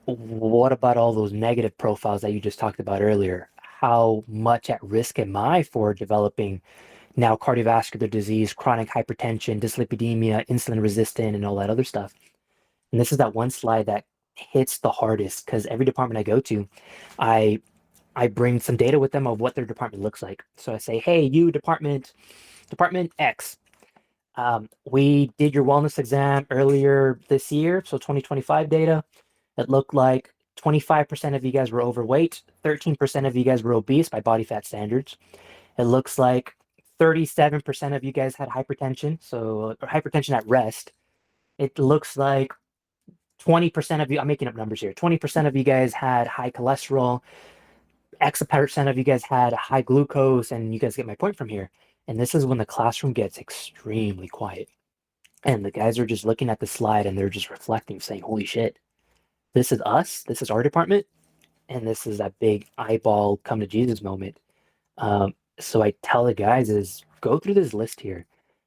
What about all those negative profiles that you just talked about earlier? How much at risk am I for developing now cardiovascular disease, chronic hypertension, dyslipidemia, insulin resistant, and all that other stuff? And this is that one slide that hits the hardest because every department I go to, I bring some data with them of what their department looks like. So I say, hey, you department X, we did your wellness exam earlier this year, so 2025 data. It looked like 25% of you guys were overweight, 13% of you guys were obese by body fat standards, It looks like 37% of you guys had hypertension, or hypertension at rest. It looks like 20% of you, I'm making up numbers here, 20% of you guys had high cholesterol, X% of you guys had high glucose, and you guys get my point from here. And this is when the classroom gets extremely quiet. And the guys are just looking at the slide and they're just reflecting, saying, holy shit, this is us, this is our department, and this is that big eyeball come to Jesus moment. So I tell the guys is go through this list here.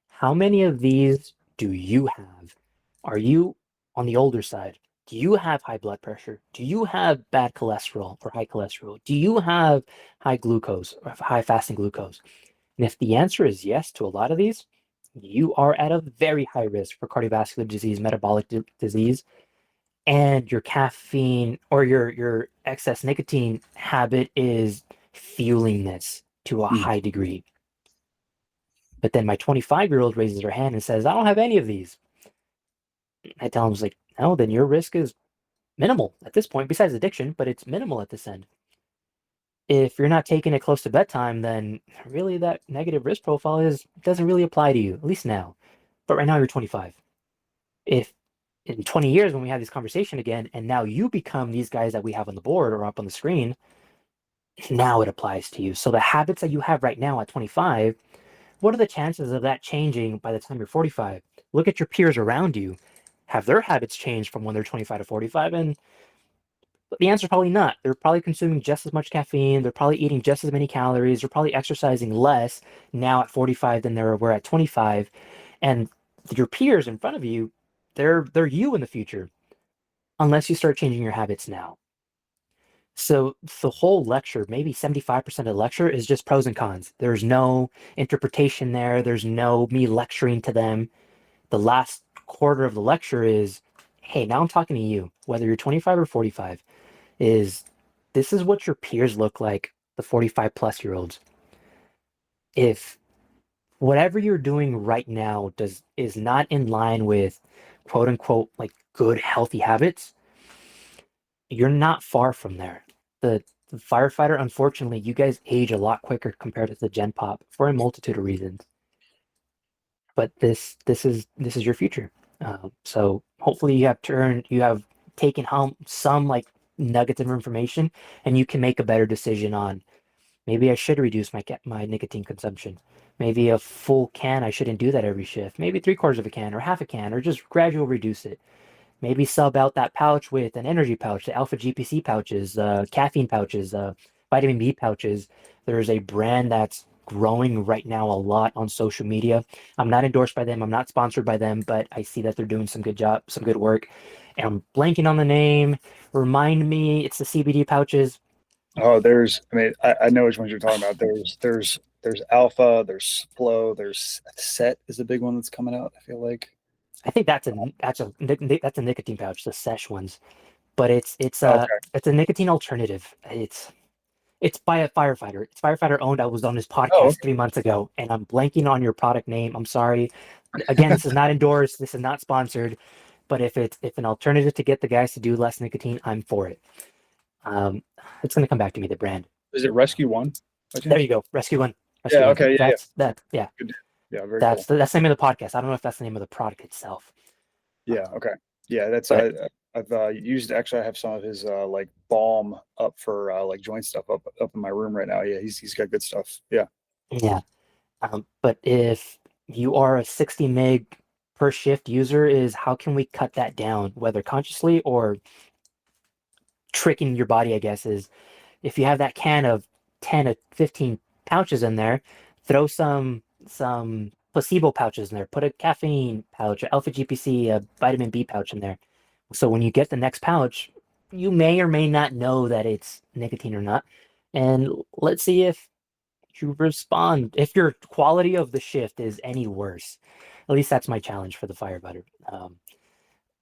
How many of these do you have? Are you on the older side? Do you have high blood pressure? Do you have bad cholesterol or high cholesterol? Do you have high glucose or high fasting glucose? And if the answer is yes to a lot of these, you are at a very high risk for cardiovascular disease, metabolic disease, and your caffeine or your excess nicotine habit is fueling this to a high degree. But then my 25-year-old raises her hand and says, I don't have any of these. I tell him, like, no, then your risk is minimal at this point, besides addiction, but it's minimal at this end. If you're not taking it close to bedtime, then really that negative risk profile doesn't really apply to you, at least now. But right now you're 25. If in 20 years when we have this conversation again, and now you become these guys that we have on the board or up on the screen, now it applies to you. So the habits that you have right now at 25, what are the chances of that changing by the time you're 45? Look at your peers around you. Have their habits changed from when they're 25 to 45? And the answer is probably not. They're probably consuming just as much caffeine. They're probably eating just as many calories. They're probably exercising less now at 45 than they were at 25. And your peers in front of you, they're you in the future, unless you start changing your habits now. So the whole lecture, maybe 75% of the lecture is just pros and cons. There's no interpretation there. There's no me lecturing to them. The last quarter of the lecture is, hey, now I'm talking to you, whether you're 25 or 45, this is what your peers look like, the 45 plus year olds. If whatever you're doing right now is not in line with quote unquote like good healthy habits, you're not far from there. The firefighter, unfortunately, you guys age a lot quicker compared to the Gen Pop for a multitude of reasons. But this is your future. So hopefully you have taken home some like nuggets of information, and you can make a better decision on maybe I should reduce my nicotine consumption. Maybe a full can, I shouldn't do that every shift. Maybe 3/4 of a can or half a can, or just gradual reduce it. Maybe sub out that pouch with an energy pouch, the alpha GPC pouches, caffeine pouches, vitamin B pouches. There's a brand that's growing right now a lot on social media. I'm not endorsed by them. I'm not sponsored by them, but I see that they're doing some good job, some good work. And I'm blanking on the name. Remind me, it's the CBD pouches. Oh, I know which ones you're talking about. There's Alpha, there's Flow, there's Set is a big one that's coming out, I feel like. I think that's a nicotine pouch, the Sesh ones, but Okay. it's a nicotine alternative. It's by a firefighter. It's firefighter owned. I was on his Oh, podcast 3 months ago, and I'm blanking on your product name. I'm sorry. Again, this is not endorsed. This is not sponsored. But if an alternative to get the guys to do less nicotine, I'm for it. It's gonna come back to me. The brand. is it Rescue One? There you go. Rescue One. Rescue Yeah, One. okay, yeah, Yeah. Good. Yeah, very That's cool. that's the name of the podcast. I don't know if that's the name of the product itself. Yeah, okay. Yeah, that's But I've used actually I have some of his like balm up for like joint stuff up in my room right now. Yeah, he's got good stuff. Yeah. yeah. But if you are a 60 meg per shift user, is how can we cut that down, whether consciously or tricking your body, I guess, is if you have that can of 10 to 15 pouches in there, throw some placebo pouches in there, put a caffeine pouch, a alpha GPC, a vitamin B pouch in there. So when you get the next pouch, you may or may not know that it's nicotine or not. And let's see if you respond, if your quality of the shift is any worse. At least that's my challenge for the firefighter.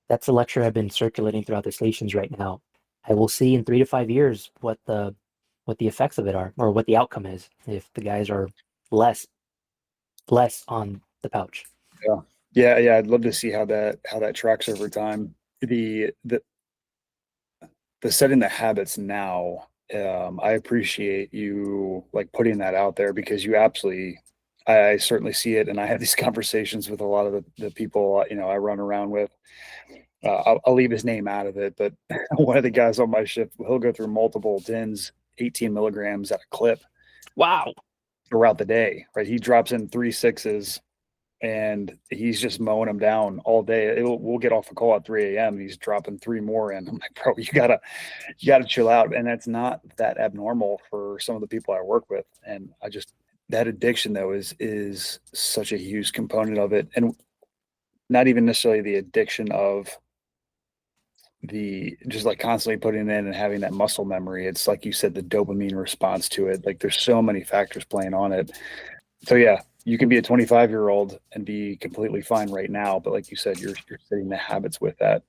That's a lecture I've been circulating throughout the stations right now. I will see in 3 to 5 years what the effects of it are, or what the outcome is if the guys are less on the pouch. Yeah. I'd love to see how that tracks over time. The setting the habits now I appreciate you like putting that out there, because you absolutely, I certainly see it. And I have these conversations with a lot of the people, I run around with. I'll leave his name out of it, but one of the guys on my shift, he'll go through multiple DINs, 18 milligrams at a clip Wow. throughout the day, right? He drops in 3 6s and he's just mowing them down all day. We'll get off a call at 3 a.m. and he's dropping 3 more in. I'm like, bro, you gotta chill out. And that's not that abnormal for some of the people I work with. And that addiction though is such a huge component of it. And not even necessarily the addiction of the just like constantly putting in and having that muscle memory. It's like you said, the dopamine response to it. Like there's so many factors playing on it. So yeah, you can be a 25-year-old and be completely fine right now, but like you said, you're setting the habits with that.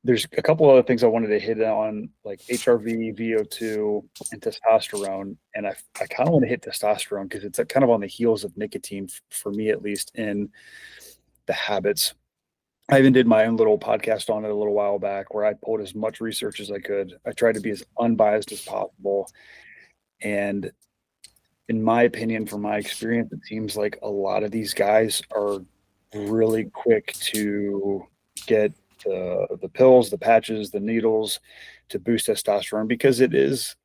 There's a couple other things I wanted to hit on, like HRV, VO2, and testosterone. And I kind of want to hit testosterone because it's kind of on the heels of nicotine, for me at least, in the habits. I even did my own little podcast on it a little while back where I pulled as much research as I could. I tried to be as unbiased as possible. And in my opinion, from my experience, it seems like a lot of these guys are really quick to get the pills, the patches, the needles to boost testosterone because it is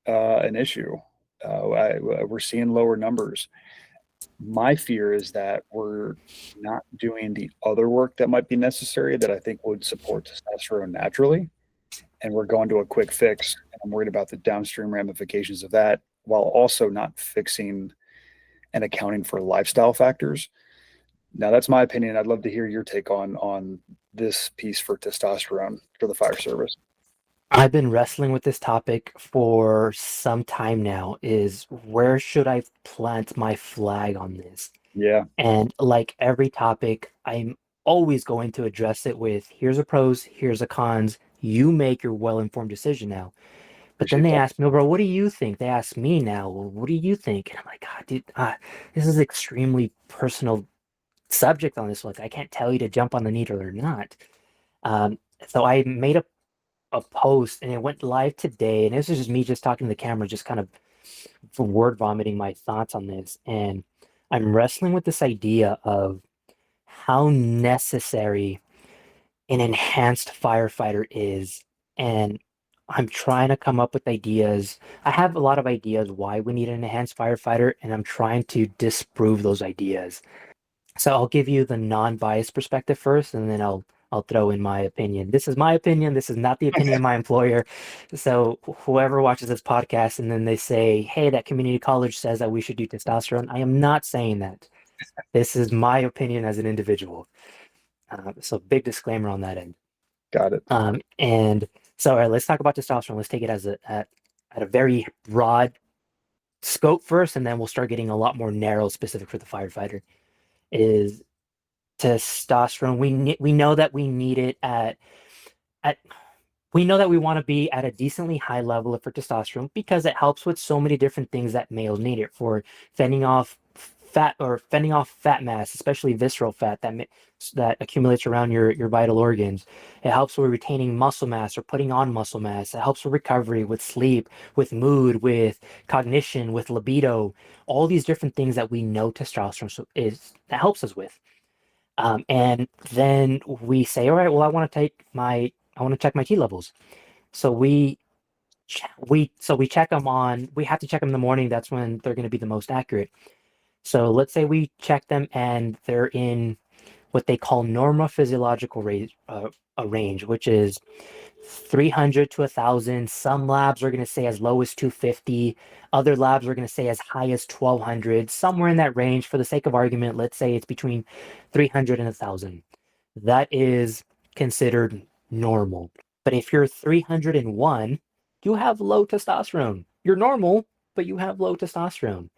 an issue. We're seeing lower numbers. My fear is that we're not doing the other work that might be necessary that I think would support testosterone naturally. And we're going to a quick fix. And I'm worried about the downstream ramifications of that while also not fixing and accounting for lifestyle factors. Now, that's my opinion. I'd love to hear your take on this piece for testosterone for the fire service. I've been wrestling with this topic for some time now, is where should I plant my flag on this? Yeah. And like every topic, I'm always going to address it with here's a pros, here's a cons. You make your well-informed decision now. But then Appreciate they that. ask me, bro, what do you think? They ask me now, well, what do you think? And I'm like, God, dude, this is extremely personal subject on this. Like, I can't tell you to jump on the needle or not. So I made a post and it went live today. And this is just me just talking to the camera, just kind of word vomiting my thoughts on this. And I'm wrestling with this idea of how necessary an enhanced firefighter is. And I'm trying to come up with ideas. I have a lot of ideas why we need an enhanced firefighter, and I'm trying to disprove those ideas. So I'll give you the non-biased perspective first, and then I'll throw in my opinion. This is my opinion. This is not the opinion of my employer. So whoever watches this podcast and then they say, hey, that community college says that we should do testosterone, I am not saying that. This is my opinion as an individual. So big disclaimer on that end. Got it. And so, all right, let's talk about testosterone. Let's take it as at a very broad scope first, and then we'll start getting a lot more narrow, specific for the firefighter. Is testosterone? We know that we need it at we know that we want to be at a decently high level for testosterone because it helps with so many different things that males need it for, fending off fat mass, especially visceral fat that accumulates around your vital organs. It helps with retaining muscle mass or putting on muscle mass. It helps with recovery, with sleep, with mood, with cognition, with libido, all these different things that we know testosterone that helps us with. And then we say, all right, well, I want to check my T levels. So we check them we have to check them in the morning. That's when they're going to be the most accurate. So let's say we check them and they're in what they call normal physiological range, which is 300 to 1,000. Some labs are going to say as low as 250. Other labs are going to say as high as 1,200. Somewhere in that range, for the sake of argument, let's say it's between 300 and 1,000. That is considered normal. But if you're 301, you have low testosterone. You're normal, but you have low testosterone.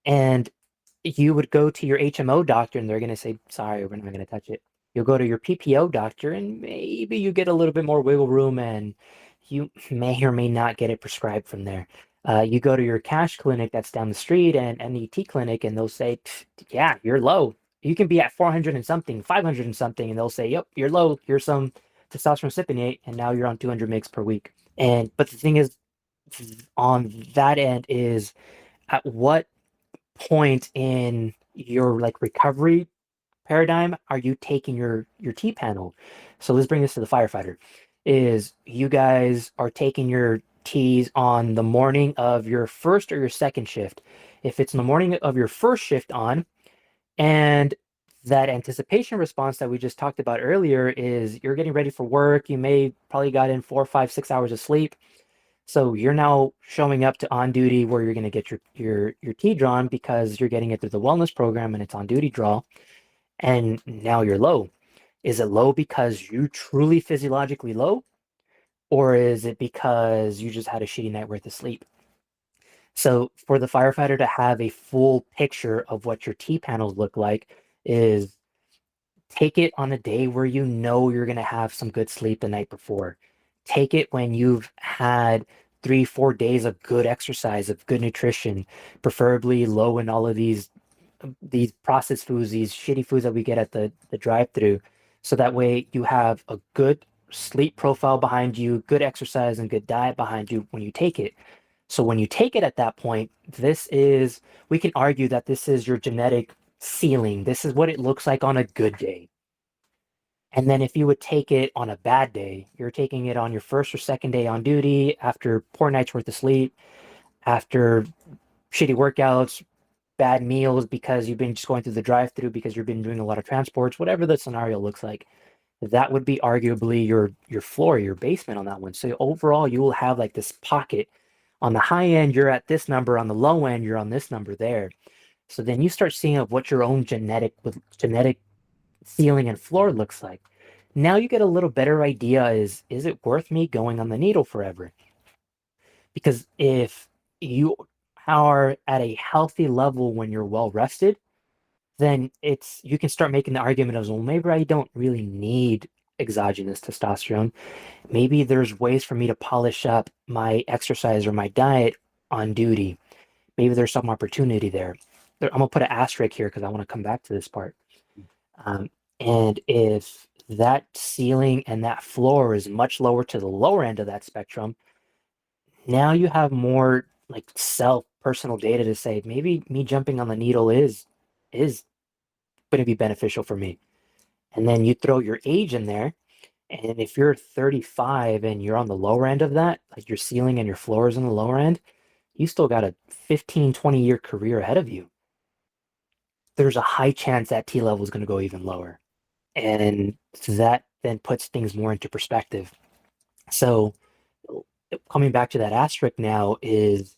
And you would go to your HMO doctor and they're going to say, sorry, we're not going to touch it. You'll go to your PPO doctor and maybe you get a little bit more wiggle room and you may or may not get it prescribed from there. You go to your cash clinic that's down the street and an ET clinic and they'll say, yeah, you're low. You can be at 400 and something, 500 and something. And they'll say, yep, you're low. Here's some testosterone cypionate. And now you're on 200 mgs per week. But the thing is, on that end is, at what point in your like recovery paradigm are you taking your T panel? So let's bring this to the firefighter. Is you guys are taking your T's on the morning of your first or your second shift? If it's in the morning of your first shift on, and that anticipation response that we just talked about earlier is you're getting ready for work, you may probably got in 4, 5, 6 hours of sleep. So you're now showing up to on duty where you're going to get your T drawn because you're getting it through the wellness program and it's on duty draw. And now you're low. Is it low because you truly physiologically low? Or is it because you just had a shitty night worth of sleep? So for the firefighter to have a full picture of what your T panels look like is take it on a day where you know you're going to have some good sleep the night before. Take it when you've had 3, 4 days of good exercise, of good nutrition, preferably low in all of these processed foods, these shitty foods that we get at the drive-through. So that way you have a good sleep profile behind you, good exercise and good diet behind you when you take it. So when you take it at that point, we can argue that this is your genetic ceiling. This is what it looks like on a good day. And then if you would take it on a bad day, you're taking it on your first or second day on duty after poor night's worth of sleep, after shitty workouts, bad meals because you've been just going through the drive-through because you've been doing a lot of transports, whatever the scenario looks like, that would be arguably your floor, your basement on that one. So overall, you will have like this pocket. On the high end, you're at this number. On the low end, you're on this number there. So then you start seeing of what your own genetic ceiling and floor looks like. Now you get a little better idea is it worth me going on the needle forever? Because if you are at a healthy level when you're well rested, then you can start making the argument of, well, maybe I don't really need exogenous testosterone. Maybe there's ways for me to polish up my exercise or my diet on duty. Maybe there's some opportunity there. I'm gonna put an asterisk here because I want to come back to this part. Um, and if that ceiling and that floor is much lower to the lower end of that spectrum, now you have more like personal data to say maybe me jumping on the needle is going to be beneficial for me. And then you throw your age in there, and if you're 35 and you're on the lower end of that, like your ceiling and your floor is on the lower end, you still got a 15, 20-year career ahead of you. There's a high chance that T level is going to go even lower. And that then puts things more into perspective. So coming back to that asterisk now is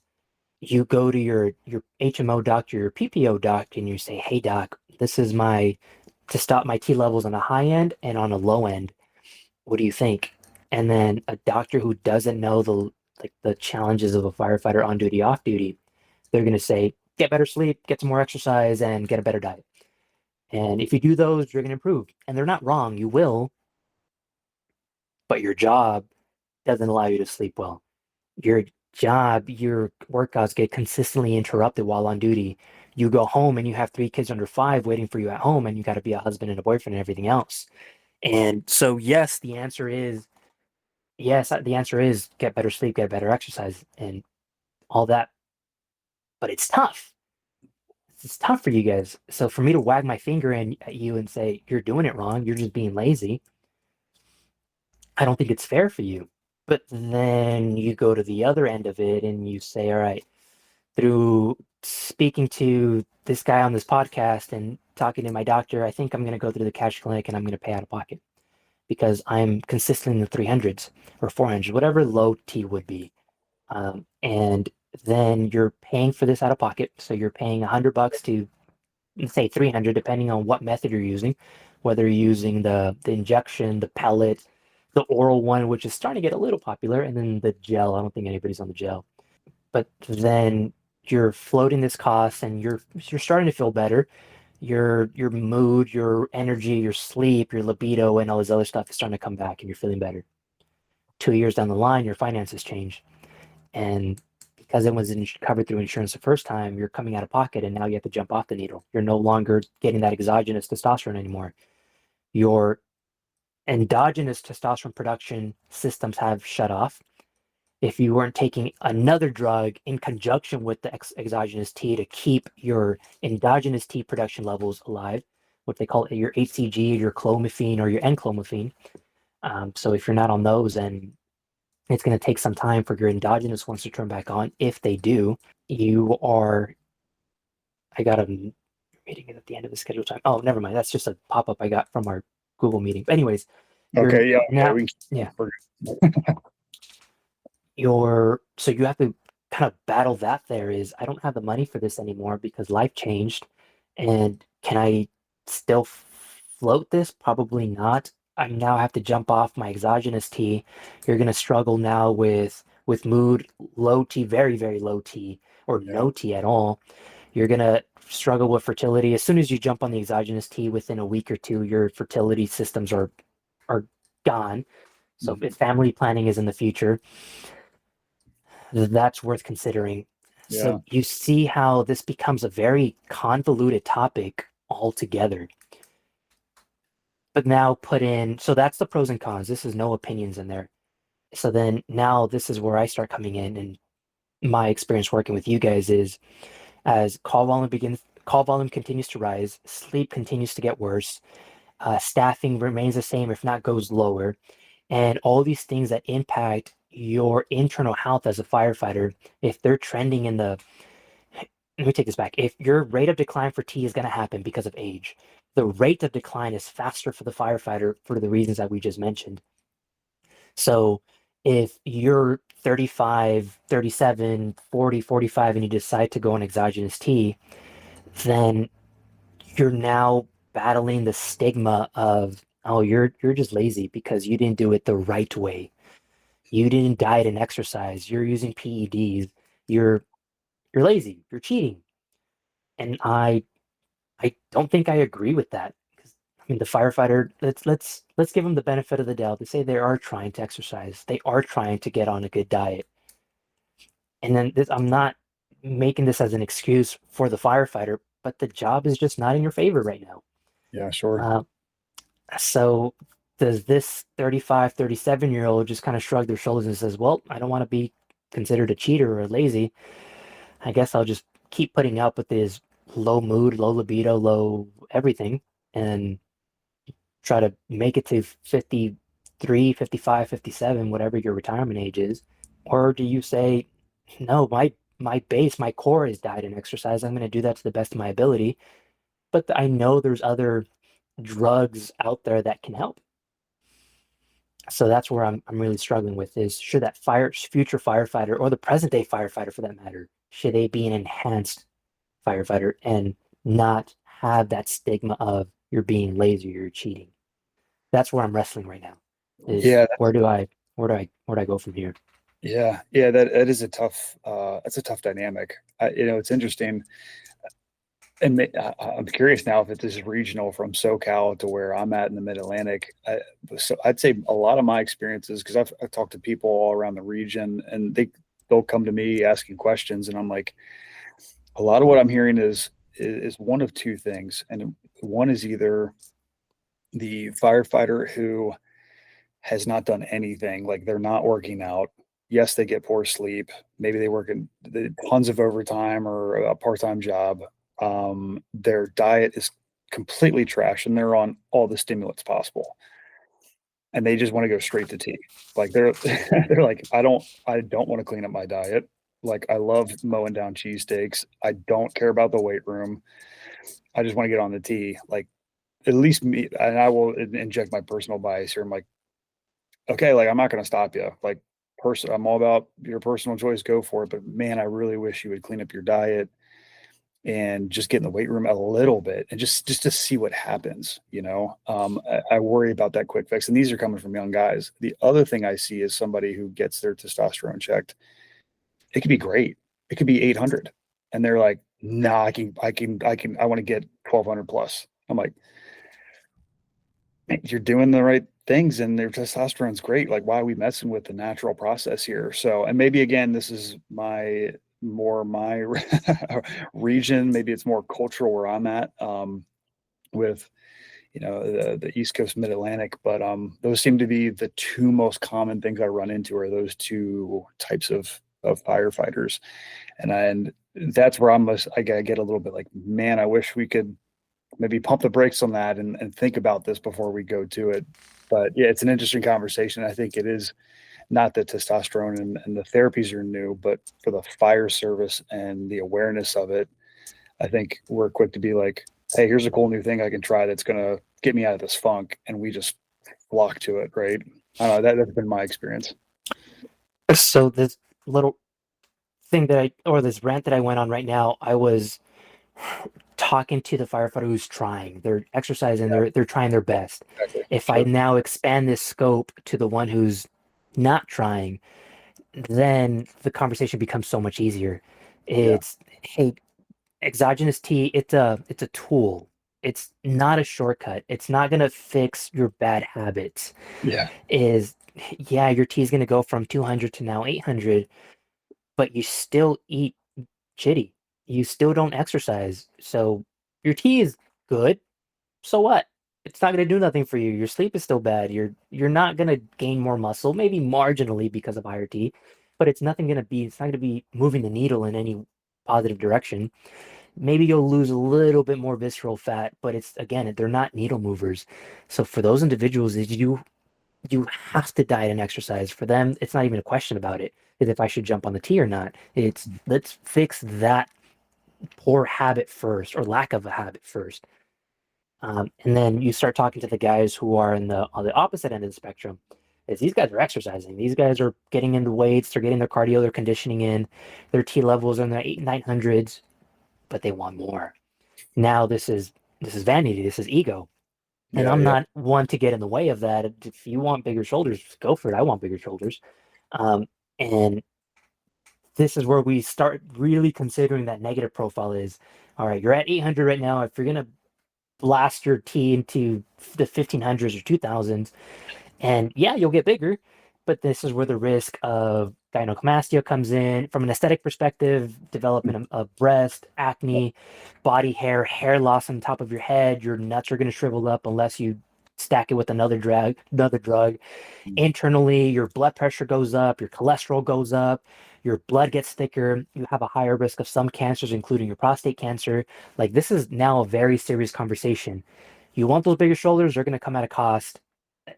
you go to your HMO doctor, your PPO doc, and you say, hey doc, this is to stop my T levels on a high end and on a low end. What do you think? And then a doctor who doesn't know the challenges of a firefighter on duty, off duty, they're going to say, get better sleep, get some more exercise, and get a better diet. And if you do those, you're going to improve. And they're not wrong. You will. But your job doesn't allow you to sleep well. Your workouts get consistently interrupted while on duty. You go home and you have 3 kids under 5 waiting for you at home, and you got to be a husband and a boyfriend and everything else. And so, the answer is get better sleep, get better exercise, and all that. But it's tough. It's tough for you guys. So for me to wag my finger at you and say, you're doing it wrong, you're just being lazy, I don't think it's fair for you. But then you go to the other end of it and you say, all right, through speaking to this guy on this podcast and talking to my doctor, I think I'm going to go through the cash clinic and I'm going to pay out of pocket because I'm consistently in the 300s or 400s, whatever low T would be. And then you're paying for this out of pocket. So you're paying $100 to, say, 300, depending on what method you're using, whether you're using the injection, the pellet, the oral one, which is starting to get a little popular, and then the gel. I don't think anybody's on the gel. But then you're floating this cost and you're starting to feel better. Your mood, your energy, your sleep, your libido, and all this other stuff is starting to come back and you're feeling better. 2 years down the line, your finances change. And because it was covered through insurance the first time, you're coming out of pocket and now you have to jump off the needle. You're no longer getting that exogenous testosterone anymore. Your endogenous testosterone production systems have shut off. if you weren't taking another drug in conjunction with the exogenous T to keep your endogenous T production levels alive, what they call your HCG, your clomiphene, or your N-clomiphene. So if you're not on those, then it's going to take some time for your endogenous ones to turn back on. If they do, I got a meeting at the end of the scheduled time. Oh, never mind. That's just a pop-up I got from our Google meeting. But anyways, Okay. Yeah. now, yeah. So you have to kind of battle that. There is, I don't have the money for this anymore because life changed. And can I still float this? Probably not. I now have to jump off my exogenous T. You're going to struggle now with mood, low T, very, very low T, or no T at all. You're going to struggle with fertility. As soon as you jump on the exogenous T, within a week or two, your fertility systems are gone. So if family planning is in the future, that's worth considering. Yeah. So you see how this becomes a very convoluted topic altogether. But now so that's the pros and cons. This is no opinions in there. So then now this is where I start coming in, and my experience working with you guys is, as call volume continues to rise, sleep continues to get worse, staffing remains the same, if not goes lower, and all these things that impact your internal health as a firefighter, if they're trending let me take this back. If your rate of decline for T is going to happen because of age, the rate of decline is faster for the firefighter for the reasons that we just mentioned. So if you're 35, 37, 40, 45, and you decide to go on exogenous T, then you're now battling the stigma of, oh, you're just lazy because you didn't do it the right way. You didn't diet and exercise. You're using PEDs. You're lazy. You're cheating. And I don't think I agree with that. I mean, the firefighter, let's give them the benefit of the doubt. They say they are trying to exercise. They are trying to get on a good diet. And then I'm not making this as an excuse for the firefighter, but the job is just not in your favor right now. Yeah, sure. So does this 35, 37-year-old just kind of shrug their shoulders and says, well, I don't want to be considered a cheater or lazy. I guess I'll just keep putting up with this low mood, low libido, low everything, and try to make it to 53, 55, 57, whatever your retirement age is? Or do you say, no, my base, my core is diet and exercise. I'm going to do that to the best of my ability. But I know there's other drugs out there that can help. So that's where I'm really struggling with is, should that future firefighter, or the present day firefighter for that matter, should they be an enhanced firefighter and not have that stigma of you're being lazy, you're cheating? That's where I'm wrestling right now. Where do I go from here? Yeah, that is that's a tough dynamic. It's interesting. And I'm curious now if this is regional from SoCal to where I'm at in the Mid-Atlantic. So I'd say a lot of my experiences, because I've talked to people all around the region, and they'll come to me asking questions, and I'm like, a lot of what I'm hearing is one of two things, and one is either the firefighter who has not done anything, like they're not working out. Yes, they get poor sleep. Maybe they work in tons of overtime or a part-time job. Their diet is completely trash, and they're on all the stimulants possible, and they just want to go straight to tea. Like they're like, I don't want to clean up my diet. Like, I love mowing down cheesesteaks. I don't care about the weight room. I just want to get on the tea. Like, at least me, and I will inject my personal bias here. I'm like, okay, like, I'm not going to stop you. Like, I'm all about your personal choice. Go for it. But man, I really wish you would clean up your diet and just get in the weight room a little bit and just to see what happens. I worry about that quick fix, and these are coming from young guys. The other thing I see is somebody who gets their testosterone checked. It could be great. It could be 800, and they're like, nah, I want to get 1200 plus. I'm like, man, you're doing the right things and their testosterone's great. Like, why are we messing with the natural process here? So, and maybe again, this is my region. Maybe it's more cultural where I'm at, with, the East Coast Mid-Atlantic, but those seem to be the two most common things I run into are those two types of firefighters. And that's where I get a little bit like, man, I wish we could maybe pump the brakes on that and think about this before we go to it. But yeah, it's an interesting conversation. I think it is not that testosterone and the therapies are new, but for the fire service and the awareness of it, I think we're quick to be like, hey, here's a cool new thing I can try that's going to get me out of this funk. And we just flock to it, right? I don't know. That's been my experience. So this little thing this rant that I went on right now, I was talking to the firefighter who's trying. They're exercising, they're trying their best. Exactly. If I now expand this scope to the one who's not trying, then the conversation becomes so much easier. It's hey, exogenous T, it's a tool. It's not a shortcut. It's not gonna fix your bad habits. Yeah. Your T is gonna go from 200 to now 800, but you still eat shitty. You still don't exercise. So your T is good. So what? It's not going to do nothing for you. Your sleep is still bad. You're not going to gain more muscle, maybe marginally because of higher T, but it's not going to be moving the needle in any positive direction. Maybe you'll lose a little bit more visceral fat, but they're not needle movers. So for those individuals, you have to diet and exercise. For them, it's not even a question about it. Is if I should jump on the T or not. It's let's fix that poor habit first, or lack of a habit first. And then you start talking to the guys who are on the opposite end of the spectrum. Is these guys are exercising. These guys are getting into weights. They're getting their cardio, their conditioning in. Their T levels are in the 900s, but they want more. Now this is vanity. This is ego. And I'm not one to get in the way of that. If you want bigger shoulders, go for it. I want bigger shoulders. And this is where we start really considering that negative profile is, all right, you're at 800 right now. If you're going to blast your T into the 1500s or 2000s, and you'll get bigger, but this is where the risk of gynecomastia comes in from an aesthetic perspective, development of breast, acne, body hair loss on top of your head. Your nuts are going to shrivel up unless you stack it with another drug. Internally, your blood pressure goes up, your cholesterol goes up, your blood gets thicker, you have a higher risk of some cancers, including your prostate cancer. Like, this is now a very serious conversation. You want those bigger shoulders, they're going to come at a cost.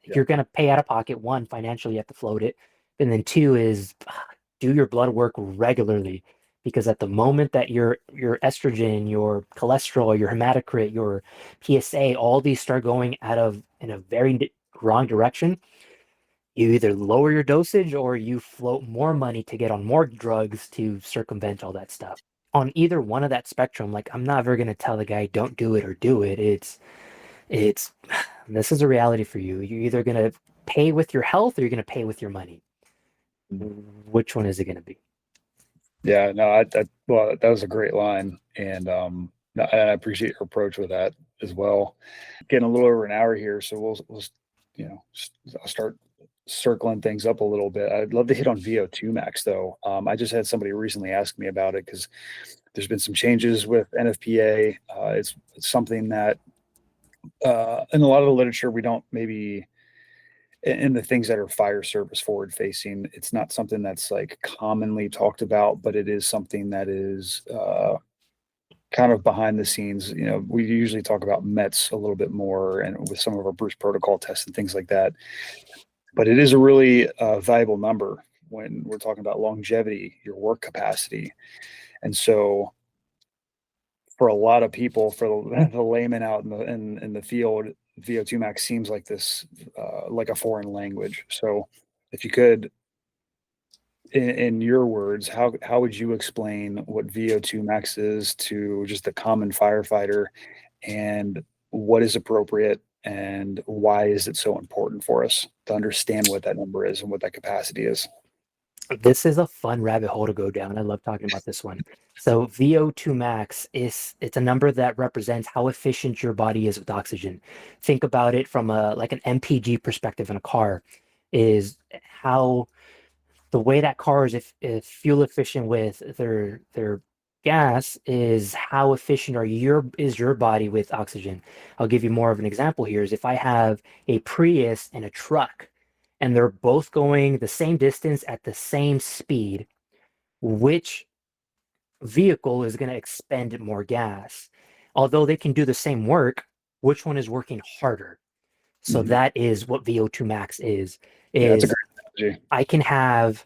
You're going to pay out of pocket. One, financially, you have to float it. And then two is do your blood work regularly. Because at the moment that your estrogen, your cholesterol, your hematocrit, your PSA, all these start going in a very wrong direction, you either lower your dosage or you float more money to get on more drugs to circumvent all that stuff. On either one of that spectrum, like, I'm never going to tell the guy don't do it or do it. It's this is a reality for you. You're either going to pay with your health or you're going to pay with your money. Which one is it going to be? Yeah, no, well, that was a great line. And I appreciate your approach with that as well. Getting a little over an hour here. So we'll I'll start circling things up a little bit. I'd love to hit on VO2 max though. I just had somebody recently ask me about it because there's been some changes with NFPA. It's something that in a lot of the literature, we don't maybe in the things that are fire service forward facing, it's not something that's like commonly talked about, but it is something that is kind of behind the scenes. We usually talk about METs a little bit more and with some of our Bruce protocol tests and things like that. But it is a really valuable number when we're talking about longevity, your work capacity. And so for a lot of people, for the layman out in the field, VO2 max seems like this, like a foreign language. So if you could, in your words, how would you explain what VO2 max is to just the common firefighter, and what is appropriate, and why is it so important for us to understand what that number is and what that capacity is? This is a fun rabbit hole to go down. I love talking about this one. So VO2 max it's a number that represents how efficient your body is with oxygen. Think about it from like an MPG perspective in a car, is how the way that car is if fuel efficient with their gas is how efficient is your body with oxygen. I'll give you more of an example here is if I have a Prius and a truck and they're both going the same distance at the same speed, which vehicle is going to expend more gas? Although they can do the same work, which one is working harder? So that is what VO2 max is That's a great analogy. I can have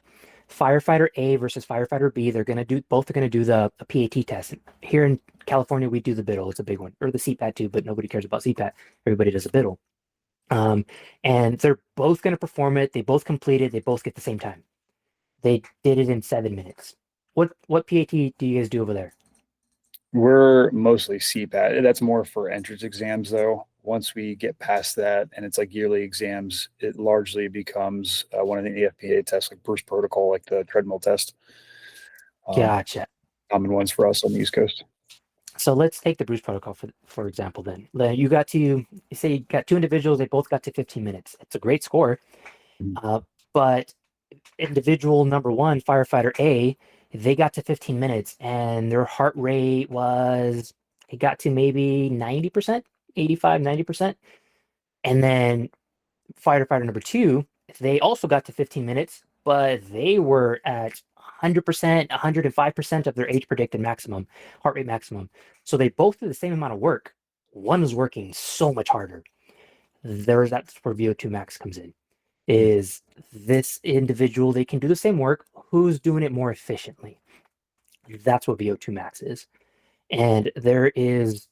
firefighter A versus firefighter B. Both are going to do the PAT test. Here in California, we do the BIDL. It's a big one, or the CPAT too, but nobody cares about CPAT. Everybody does a BIDL. And they're both going to perform it. They both complete it. They both get the same time. They did it in 7 minutes. What PAT do you guys do over there? We're mostly CPAT. That's more for entrance exams, though. Once we get past that and it's like yearly exams, it largely becomes one of the AFPA tests, like Bruce Protocol, like the treadmill test. Gotcha. Common ones for us on the East Coast. So let's take the Bruce Protocol for example. Then you got two individuals. They both got to 15 minutes. It's a great score, but individual number one, firefighter A, they got to 15 minutes and their heart rate it got to maybe 90%, 85, 90%. And then firefighter number two, they also got to 15 minutes, but they were at 100%, 105% of their age predicted maximum, heart rate maximum. So they both did the same amount of work. One was working so much harder. That's where VO2 max comes in. Is this individual, they can do the same work, who's doing it more efficiently? That's what VO2 max is. And this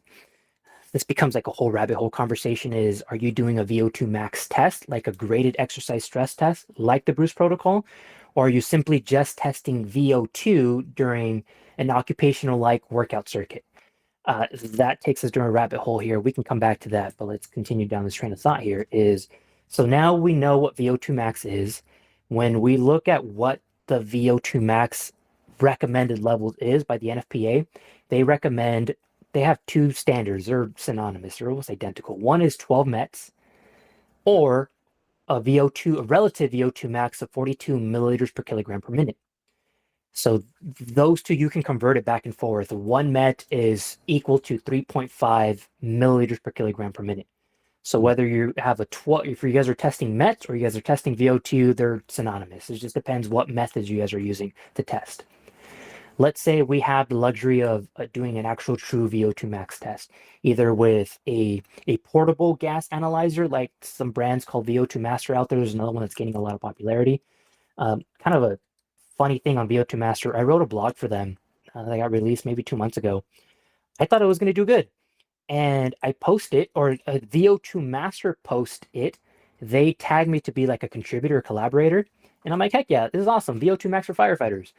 becomes like a whole rabbit hole conversation is, are you doing a VO2 max test, like a graded exercise stress test, like the Bruce Protocol? Or are you simply just testing VO2 during an occupational like workout circuit? That takes us down a rabbit hole here. We can come back to that, but let's continue down this train of thought here so now we know what VO2 max is. When we look at what the VO2 max recommended levels is by the NFPA, they have two standards. They're synonymous. They're almost identical. One is 12 METs or a relative VO2 max of 42 milliliters per kilogram per minute. So those two, you can convert it back and forth. One MET is equal to 3.5 milliliters per kilogram per minute. So whether you have if you guys are testing MET or you guys are testing VO2, they're synonymous. It just depends what methods you guys are using to test. Let's say we have the luxury of doing an actual true VO2 max test, either with a portable gas analyzer, like some brands called VO2 Master out there. There's another one that's gaining a lot of popularity. Kind of a funny thing on VO2 Master, I wrote a blog for them that got released maybe 2 months ago. I thought it was going to do good. And I post it, or a VO2 Master post it. They tag me to be like a contributor or collaborator. And I'm like, heck yeah, this is awesome. VO2 Max for firefighters.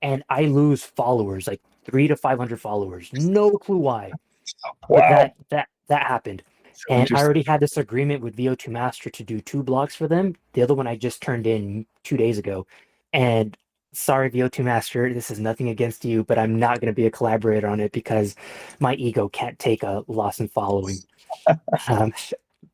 And I lose followers, like 300 to 500 followers. No clue why. Wow. But that happened. And I already had this agreement with VO2 Master to do 2 blogs for them. The other one I just turned in 2 days ago. And sorry, VO2 Master, this is nothing against you, but I'm not going to be a collaborator on it because my ego can't take a loss in following. But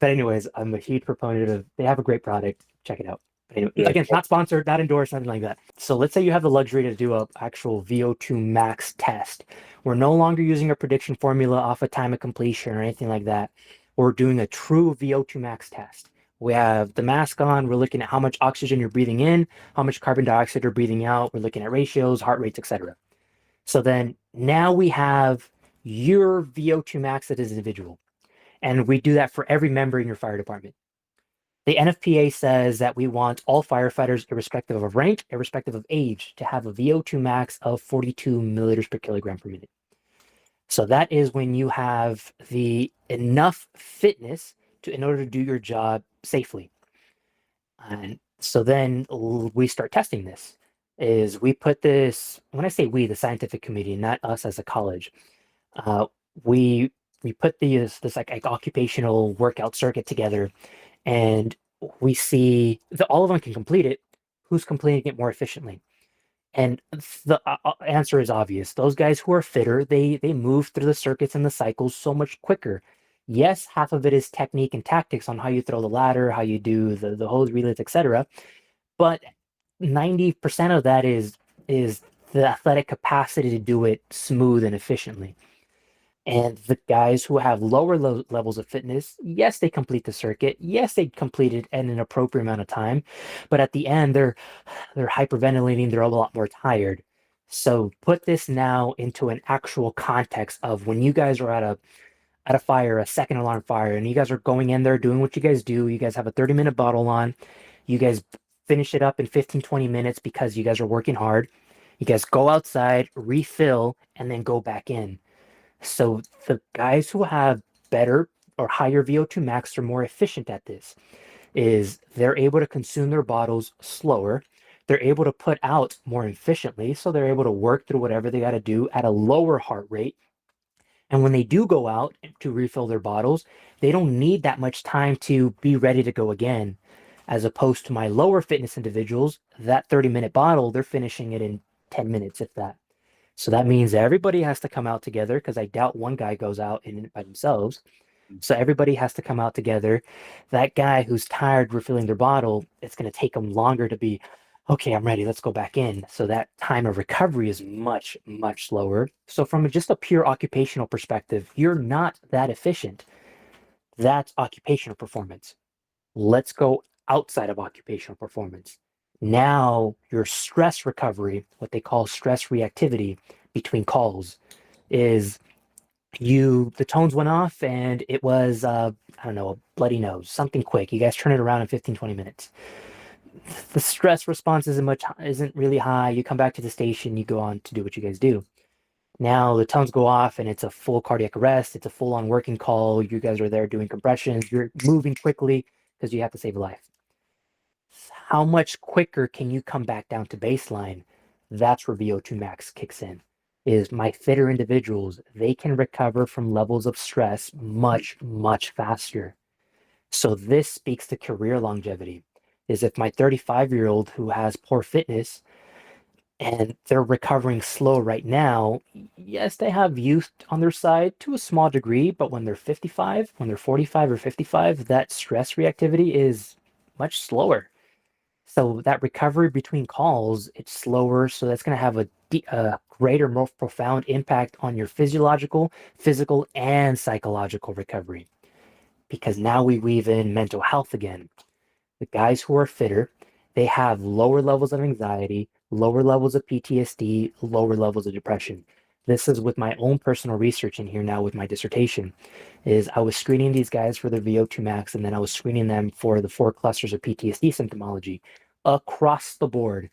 anyways, I'm a huge proponent of, they have a great product. Check it out. But anyway, again, not sponsored, not endorsed, nothing like that. So let's say you have the luxury to do an actual VO2 max test. We're no longer using a prediction formula off a time of completion or anything like that. We're doing a true VO2 max test. We have the mask on. We're looking at how much oxygen you're breathing in, how much carbon dioxide you're breathing out. We're looking at ratios, heart rates, etc. So then now we have your VO2 max as an individual. And we do that for every member in your fire department. The NFPA says that we want all firefighters, irrespective of rank, irrespective of age, to have a VO2 max of 42 milliliters per kilogram per minute. So that is when you have the enough fitness in order to do your job safely. And so then we start testing this. We put this, when I say we, the scientific committee, not us as a college, we put this like occupational workout circuit together, and we see that all of them can complete it. Who's completing it more efficiently? And the answer is obvious. Those guys who are fitter, they move through the circuits and the cycles so much quicker. Yes, half of it is technique and tactics on how you throw the ladder, how you do the hose relays, etc. But 90% of that is the athletic capacity to do it smooth and efficiently. And the guys who have lower levels of fitness, yes, they complete the circuit. Yes, they complete it in an appropriate amount of time, but at the end, they're hyperventilating. They're a lot more tired. So put this now into an actual context of when you guys are at a fire, a second alarm fire, and you guys are going in there doing what you guys do. You guys have a 30-minute bottle on. You guys finish it up in 15, 20 minutes because you guys are working hard. You guys go outside, refill, and then go back in. So the guys who have better or higher VO2 max are more efficient at this. Is they're able to consume their bottles slower. They're able to put out more efficiently, so they're able to work through whatever they got to do at a lower heart rate. And when they do go out to refill their bottles, they don't need that much time to be ready to go again. As opposed to my lower fitness individuals, that 30-minute bottle, they're finishing it in 10 minutes, if that. So that means everybody has to come out together because I doubt one guy goes out in it by themselves. So everybody has to come out together. That guy who's tired refilling their bottle, it's going to take them longer to be, okay, I'm ready. Let's go back in. So that time of recovery is much, much slower. So from just a pure occupational perspective, you're not that efficient. That's occupational performance. Let's go outside of occupational performance. Now your stress recovery, what they call stress reactivity between calls, is the tones went off and it was I don't know, a bloody nose, something quick. You guys turn it around in 15, 20 minutes. The stress response isn't really high. You come back to the station, you go on to do what you guys do. Now the tones go off and it's a full cardiac arrest, it's a full-on working call. You guys are there doing compressions, you're moving quickly because you have to save a life. How much quicker can you come back down to baseline? That's where VO2 max kicks in. Is my fitter individuals, they can recover from levels of stress much, much faster. So this speaks to career longevity. Is if my 35-year-old who has poor fitness and they're recovering slow right now, yes, they have youth on their side to a small degree, but when they're 55, when they're 45 or 55, that stress reactivity is much slower. So that recovery between calls, it's slower. So that's going to have a greater, more profound impact on your physiological, physical, and psychological recovery. Because now we weave in mental health again. The guys who are fitter, they have lower levels of anxiety, lower levels of PTSD, lower levels of depression. This is with my own personal research in here now with my dissertation, is I was screening these guys for their VO2 max, and then I was screening them for the 4 clusters of PTSD symptomology across the board.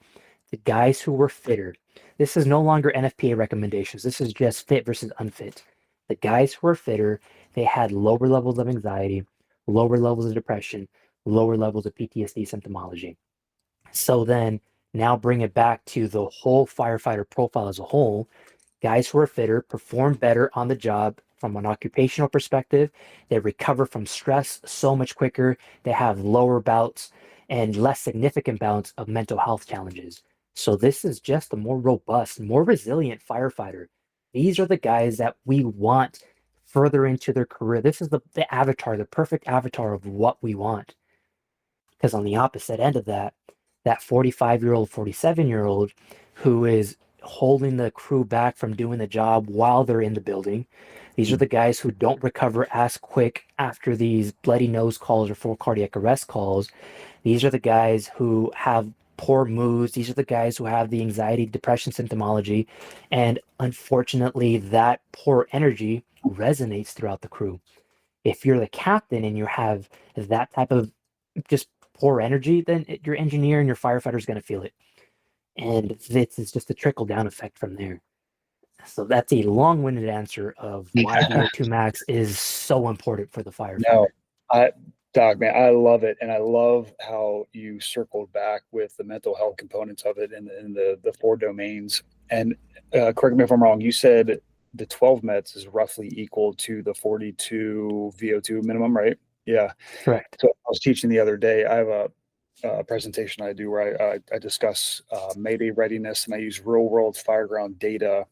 The guys who were fitter, this is no longer NFPA recommendations. This is just fit versus unfit. The guys who were fitter, they had lower levels of anxiety, lower levels of depression, lower levels of PTSD symptomology. So then now bring it back to the whole firefighter profile as a whole. Guys who are fitter perform better on the job from an occupational perspective. They recover from stress so much quicker. They have lower bouts and less significant bouts of mental health challenges. So this is just a more robust, more resilient firefighter. These are the guys that we want further into their career. This is the avatar, the perfect avatar of what we want. Because on the opposite end of that 45-year-old, 47-year-old who is holding the crew back from doing the job while they're in the building. These are the guys who don't recover as quick after these bloody nose calls or full cardiac arrest calls. These are the guys who have poor moods. These are the guys who have the anxiety, depression symptomology. And unfortunately, that poor energy resonates throughout the crew. If you're the captain and you have that type of just poor energy, then your engineer and your firefighter is going to feel it. And this is just a trickle down effect from there. So that's a long-winded answer of why VO2 max is so important for the firefighter. No, Doc, man, I love it. And I love how you circled back with the mental health components of it in the 4 domains. And correct me if I'm wrong, you said the 12 mets is roughly equal to the 42 VO2 minimum, right? Yeah. Correct. So I was teaching the other day, I have a presentation I do where I discuss Mayday readiness, and I use real world fireground data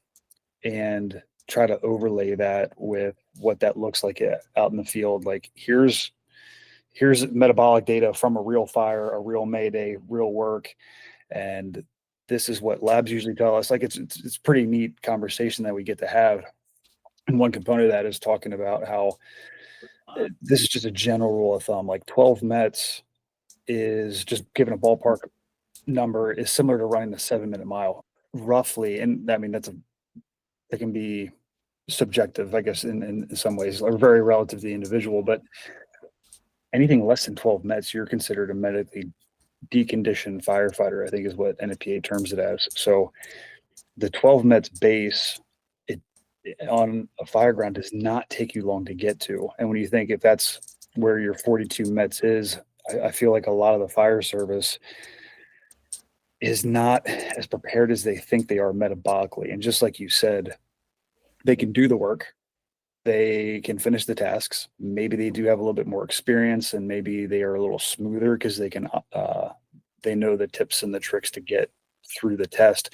and try to overlay that with what that looks like out in the field. Like here's metabolic data from a real fire, a real Mayday, real work. And this is what labs usually tell us. Like it's pretty neat conversation that we get to have. And one component of that is talking about how this is just a general rule of thumb. Like 12 mets is, just given a ballpark number, is similar to running the 7-minute mile roughly. And I mean, it can be subjective, I guess, in some ways, or very relative to the individual, but anything less than 12 mets, you're considered a medically deconditioned firefighter, I think is what NFPA terms it as. So the 12 mets base on a fire ground does not take you long to get to. And when you think if that's where your 42 mets is, I feel like a lot of the fire service is not as prepared as they think they are metabolically. And just like you said, they can do the work. They can finish the tasks. Maybe they do have a little bit more experience, and maybe they are a little smoother because they know the tips and the tricks to get through the test.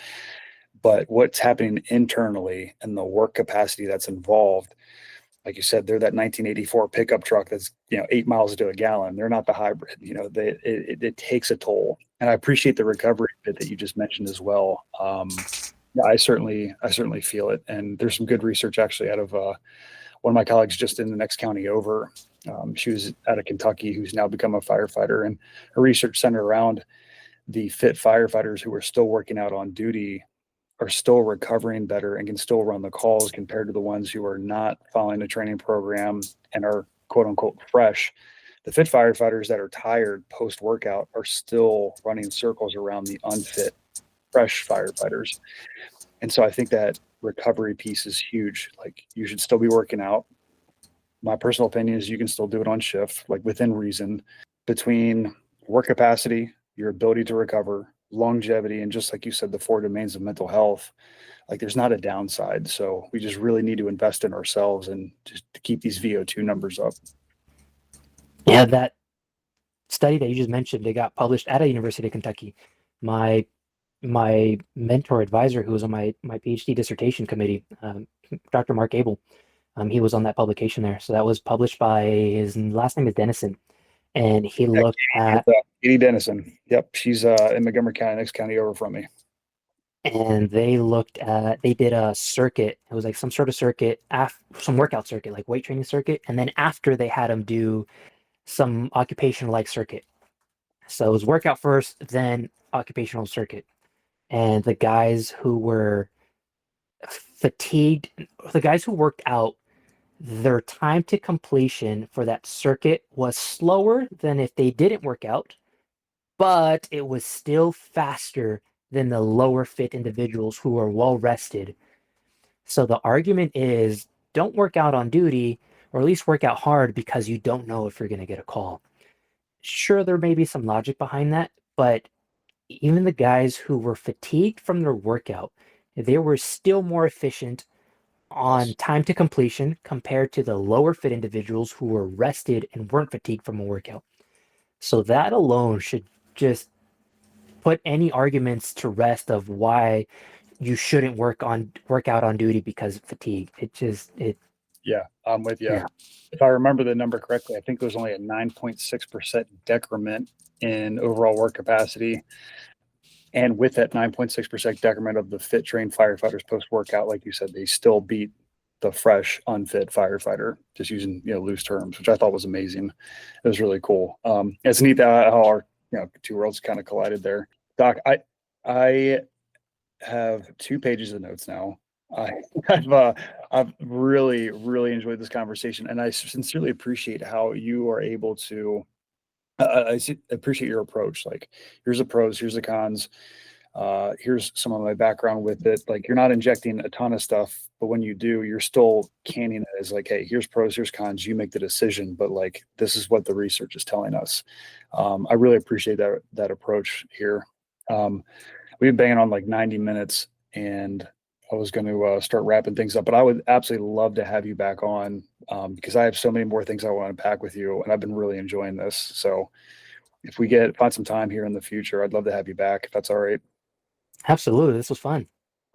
But what's happening internally and the work capacity that's involved, like you said, they're that 1984 pickup truck that's 8 miles to a gallon. They're not the hybrid. It takes a toll. And I appreciate the recovery bit that you just mentioned as well. I certainly feel it. And there's some good research actually out of one of my colleagues just in the next county over. She was out of Kentucky, who's now become a firefighter, and her research centered around the fit firefighters who are still working out on duty are still recovering better and can still run the calls compared to the ones who are not following a training program and are quote unquote fresh. The fit firefighters that are tired post workout are still running circles around the unfit fresh firefighters. And so I think that recovery piece is huge. Like, you should still be working out. My personal opinion is you can still do it on shift, like within reason, between work capacity, your ability to recover, longevity, and just like you said, the 4 domains of mental health. Like, there's not a downside. So we just really need to invest in ourselves and just to keep these VO2 numbers up. Yeah, that study that you just mentioned, it got published at a University of Kentucky. My mentor advisor, who was on my PhD dissertation committee, Dr. Mark Abel, he was on that publication there. So that was published by, his last name is Dennison. And he looked at Katie Dennison. Yep. She's in Montgomery County, next county over from me. And they did a circuit. It was like some sort of circuit, some workout circuit, like weight training circuit. And then after, they had him do some occupational like circuit. So it was workout first, then occupational circuit. And the guys who were fatigued, the guys who worked out, their time to completion for that circuit was slower than if they didn't work out, but it was still faster than the lower fit individuals who are well rested. So the argument is, don't work out on duty, or at least work out hard, because you don't know if you're going to get a call. Sure, there may be some logic behind that, but even the guys who were fatigued from their workout, they were still more efficient on time to completion compared to the lower fit individuals who were rested and weren't fatigued from a workout. So that alone should just put any arguments to rest of why you shouldn't work out on duty because of fatigue. Yeah, I'm with you. Yeah. If I remember the number correctly, I think there was only a 9.6% decrement in overall work capacity. And with that 9.6% decrement of the fit trained firefighters post workout, like you said, they still beat the fresh unfit firefighter, just using loose terms, which I thought was amazing. It was really cool. It's neat that how our two worlds kind of collided there. Doc, I have 2 pages of notes now. I've really, really enjoyed this conversation, and I sincerely appreciate how you are able to. I appreciate your approach. Like, here's the pros, here's the cons. Here's some of my background with it. Like, you're not injecting a ton of stuff, but when you do, you're still canning it as like, hey, here's pros, here's cons. You make the decision, but like, this is what the research is telling us. I really appreciate that approach here. We've been banging on like 90 minutes, and I was going to start wrapping things up, but I would absolutely love to have you back on because I have so many more things I want to unpack with you, and I've been really enjoying this. So if we find some time here in the future, I'd love to have you back, if that's all right. Absolutely. This was fun.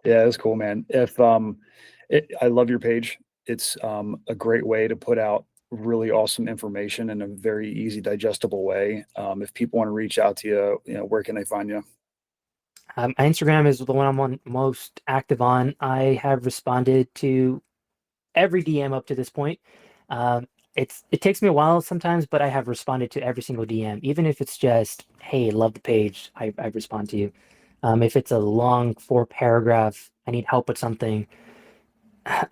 Yeah, it's cool, man. I love your page. It's a great way to put out really awesome information in a very easy, digestible way. If people want to reach out to you, where can they find you? My Instagram is the one I'm most active on. I have responded to every DM up to this point. It takes me a while sometimes, but I have responded to every single DM, even if it's just, "Hey, love the page." I respond to you. If it's a long 4 paragraph, I need help with something,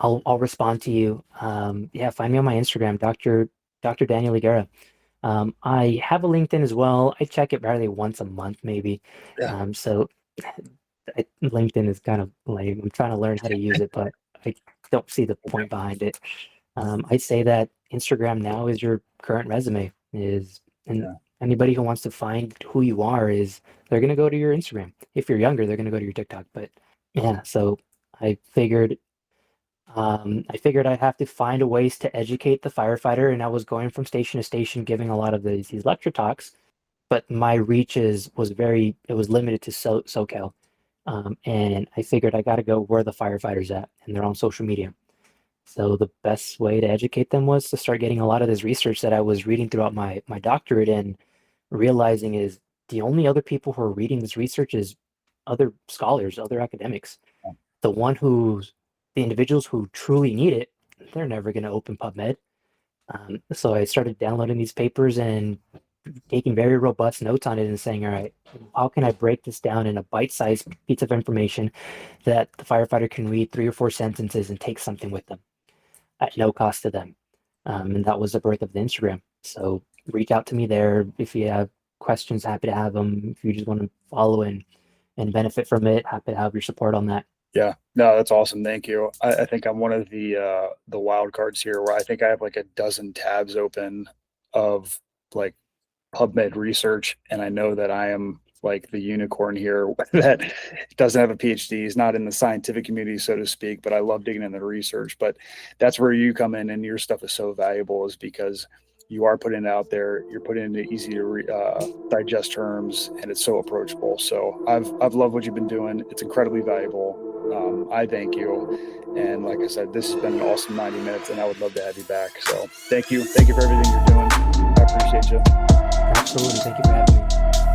I'll respond to you. Yeah, find me on my Instagram, Dr. Daniel Higuera. I have a LinkedIn as well. I check it barely once a month, maybe. Yeah. So LinkedIn is kind of lame. I'm trying to learn how to use it, but I don't see the point behind it. I'd say that Instagram now is your current resume. And anybody who wants to find who you are they're gonna go to your Instagram. If you're younger, they're gonna go to your TikTok. But yeah, so I figured I'd have to find a ways to educate the firefighter, and I was going from station to station giving a lot of these lecture talks, but my reach was limited to SoCal. And I figured I got to go where the firefighters at, and they're on social media. So the best way to educate them was to start getting a lot of this research that I was reading throughout my doctorate, and realizing is the only other people who are reading this research is other scholars, other academics. The individuals who truly need it, they're never going to open PubMed. So I started downloading these papers and taking very robust notes on it and saying, all right, how can I break this down in a bite-sized piece of information that the firefighter can read 3 or 4 sentences and take something with them at no cost to them? And that was the birth of the Instagram. So reach out to me there if you have questions. Happy to have them. If you just want to follow and benefit from it, happy to have your support on that. Yeah, no, that's awesome. Thank you. I think I'm one of the wild cards here, where I think I have like a dozen tabs open of like PubMed research, and I know that I am like the unicorn here that doesn't have a PhD, is not in the scientific community, so to speak, but I love digging in the research. But that's where you come in, and your stuff is so valuable, is because you are putting it out there, you're putting it into easy to digest terms, and it's so approachable. So I've loved what you've been doing. It's incredibly valuable. I thank you. And like I said, this has been an awesome 90 minutes, and I would love to have you back. So thank you. Thank you for everything you're doing. I appreciate you. Absolutely. Thank you for having me.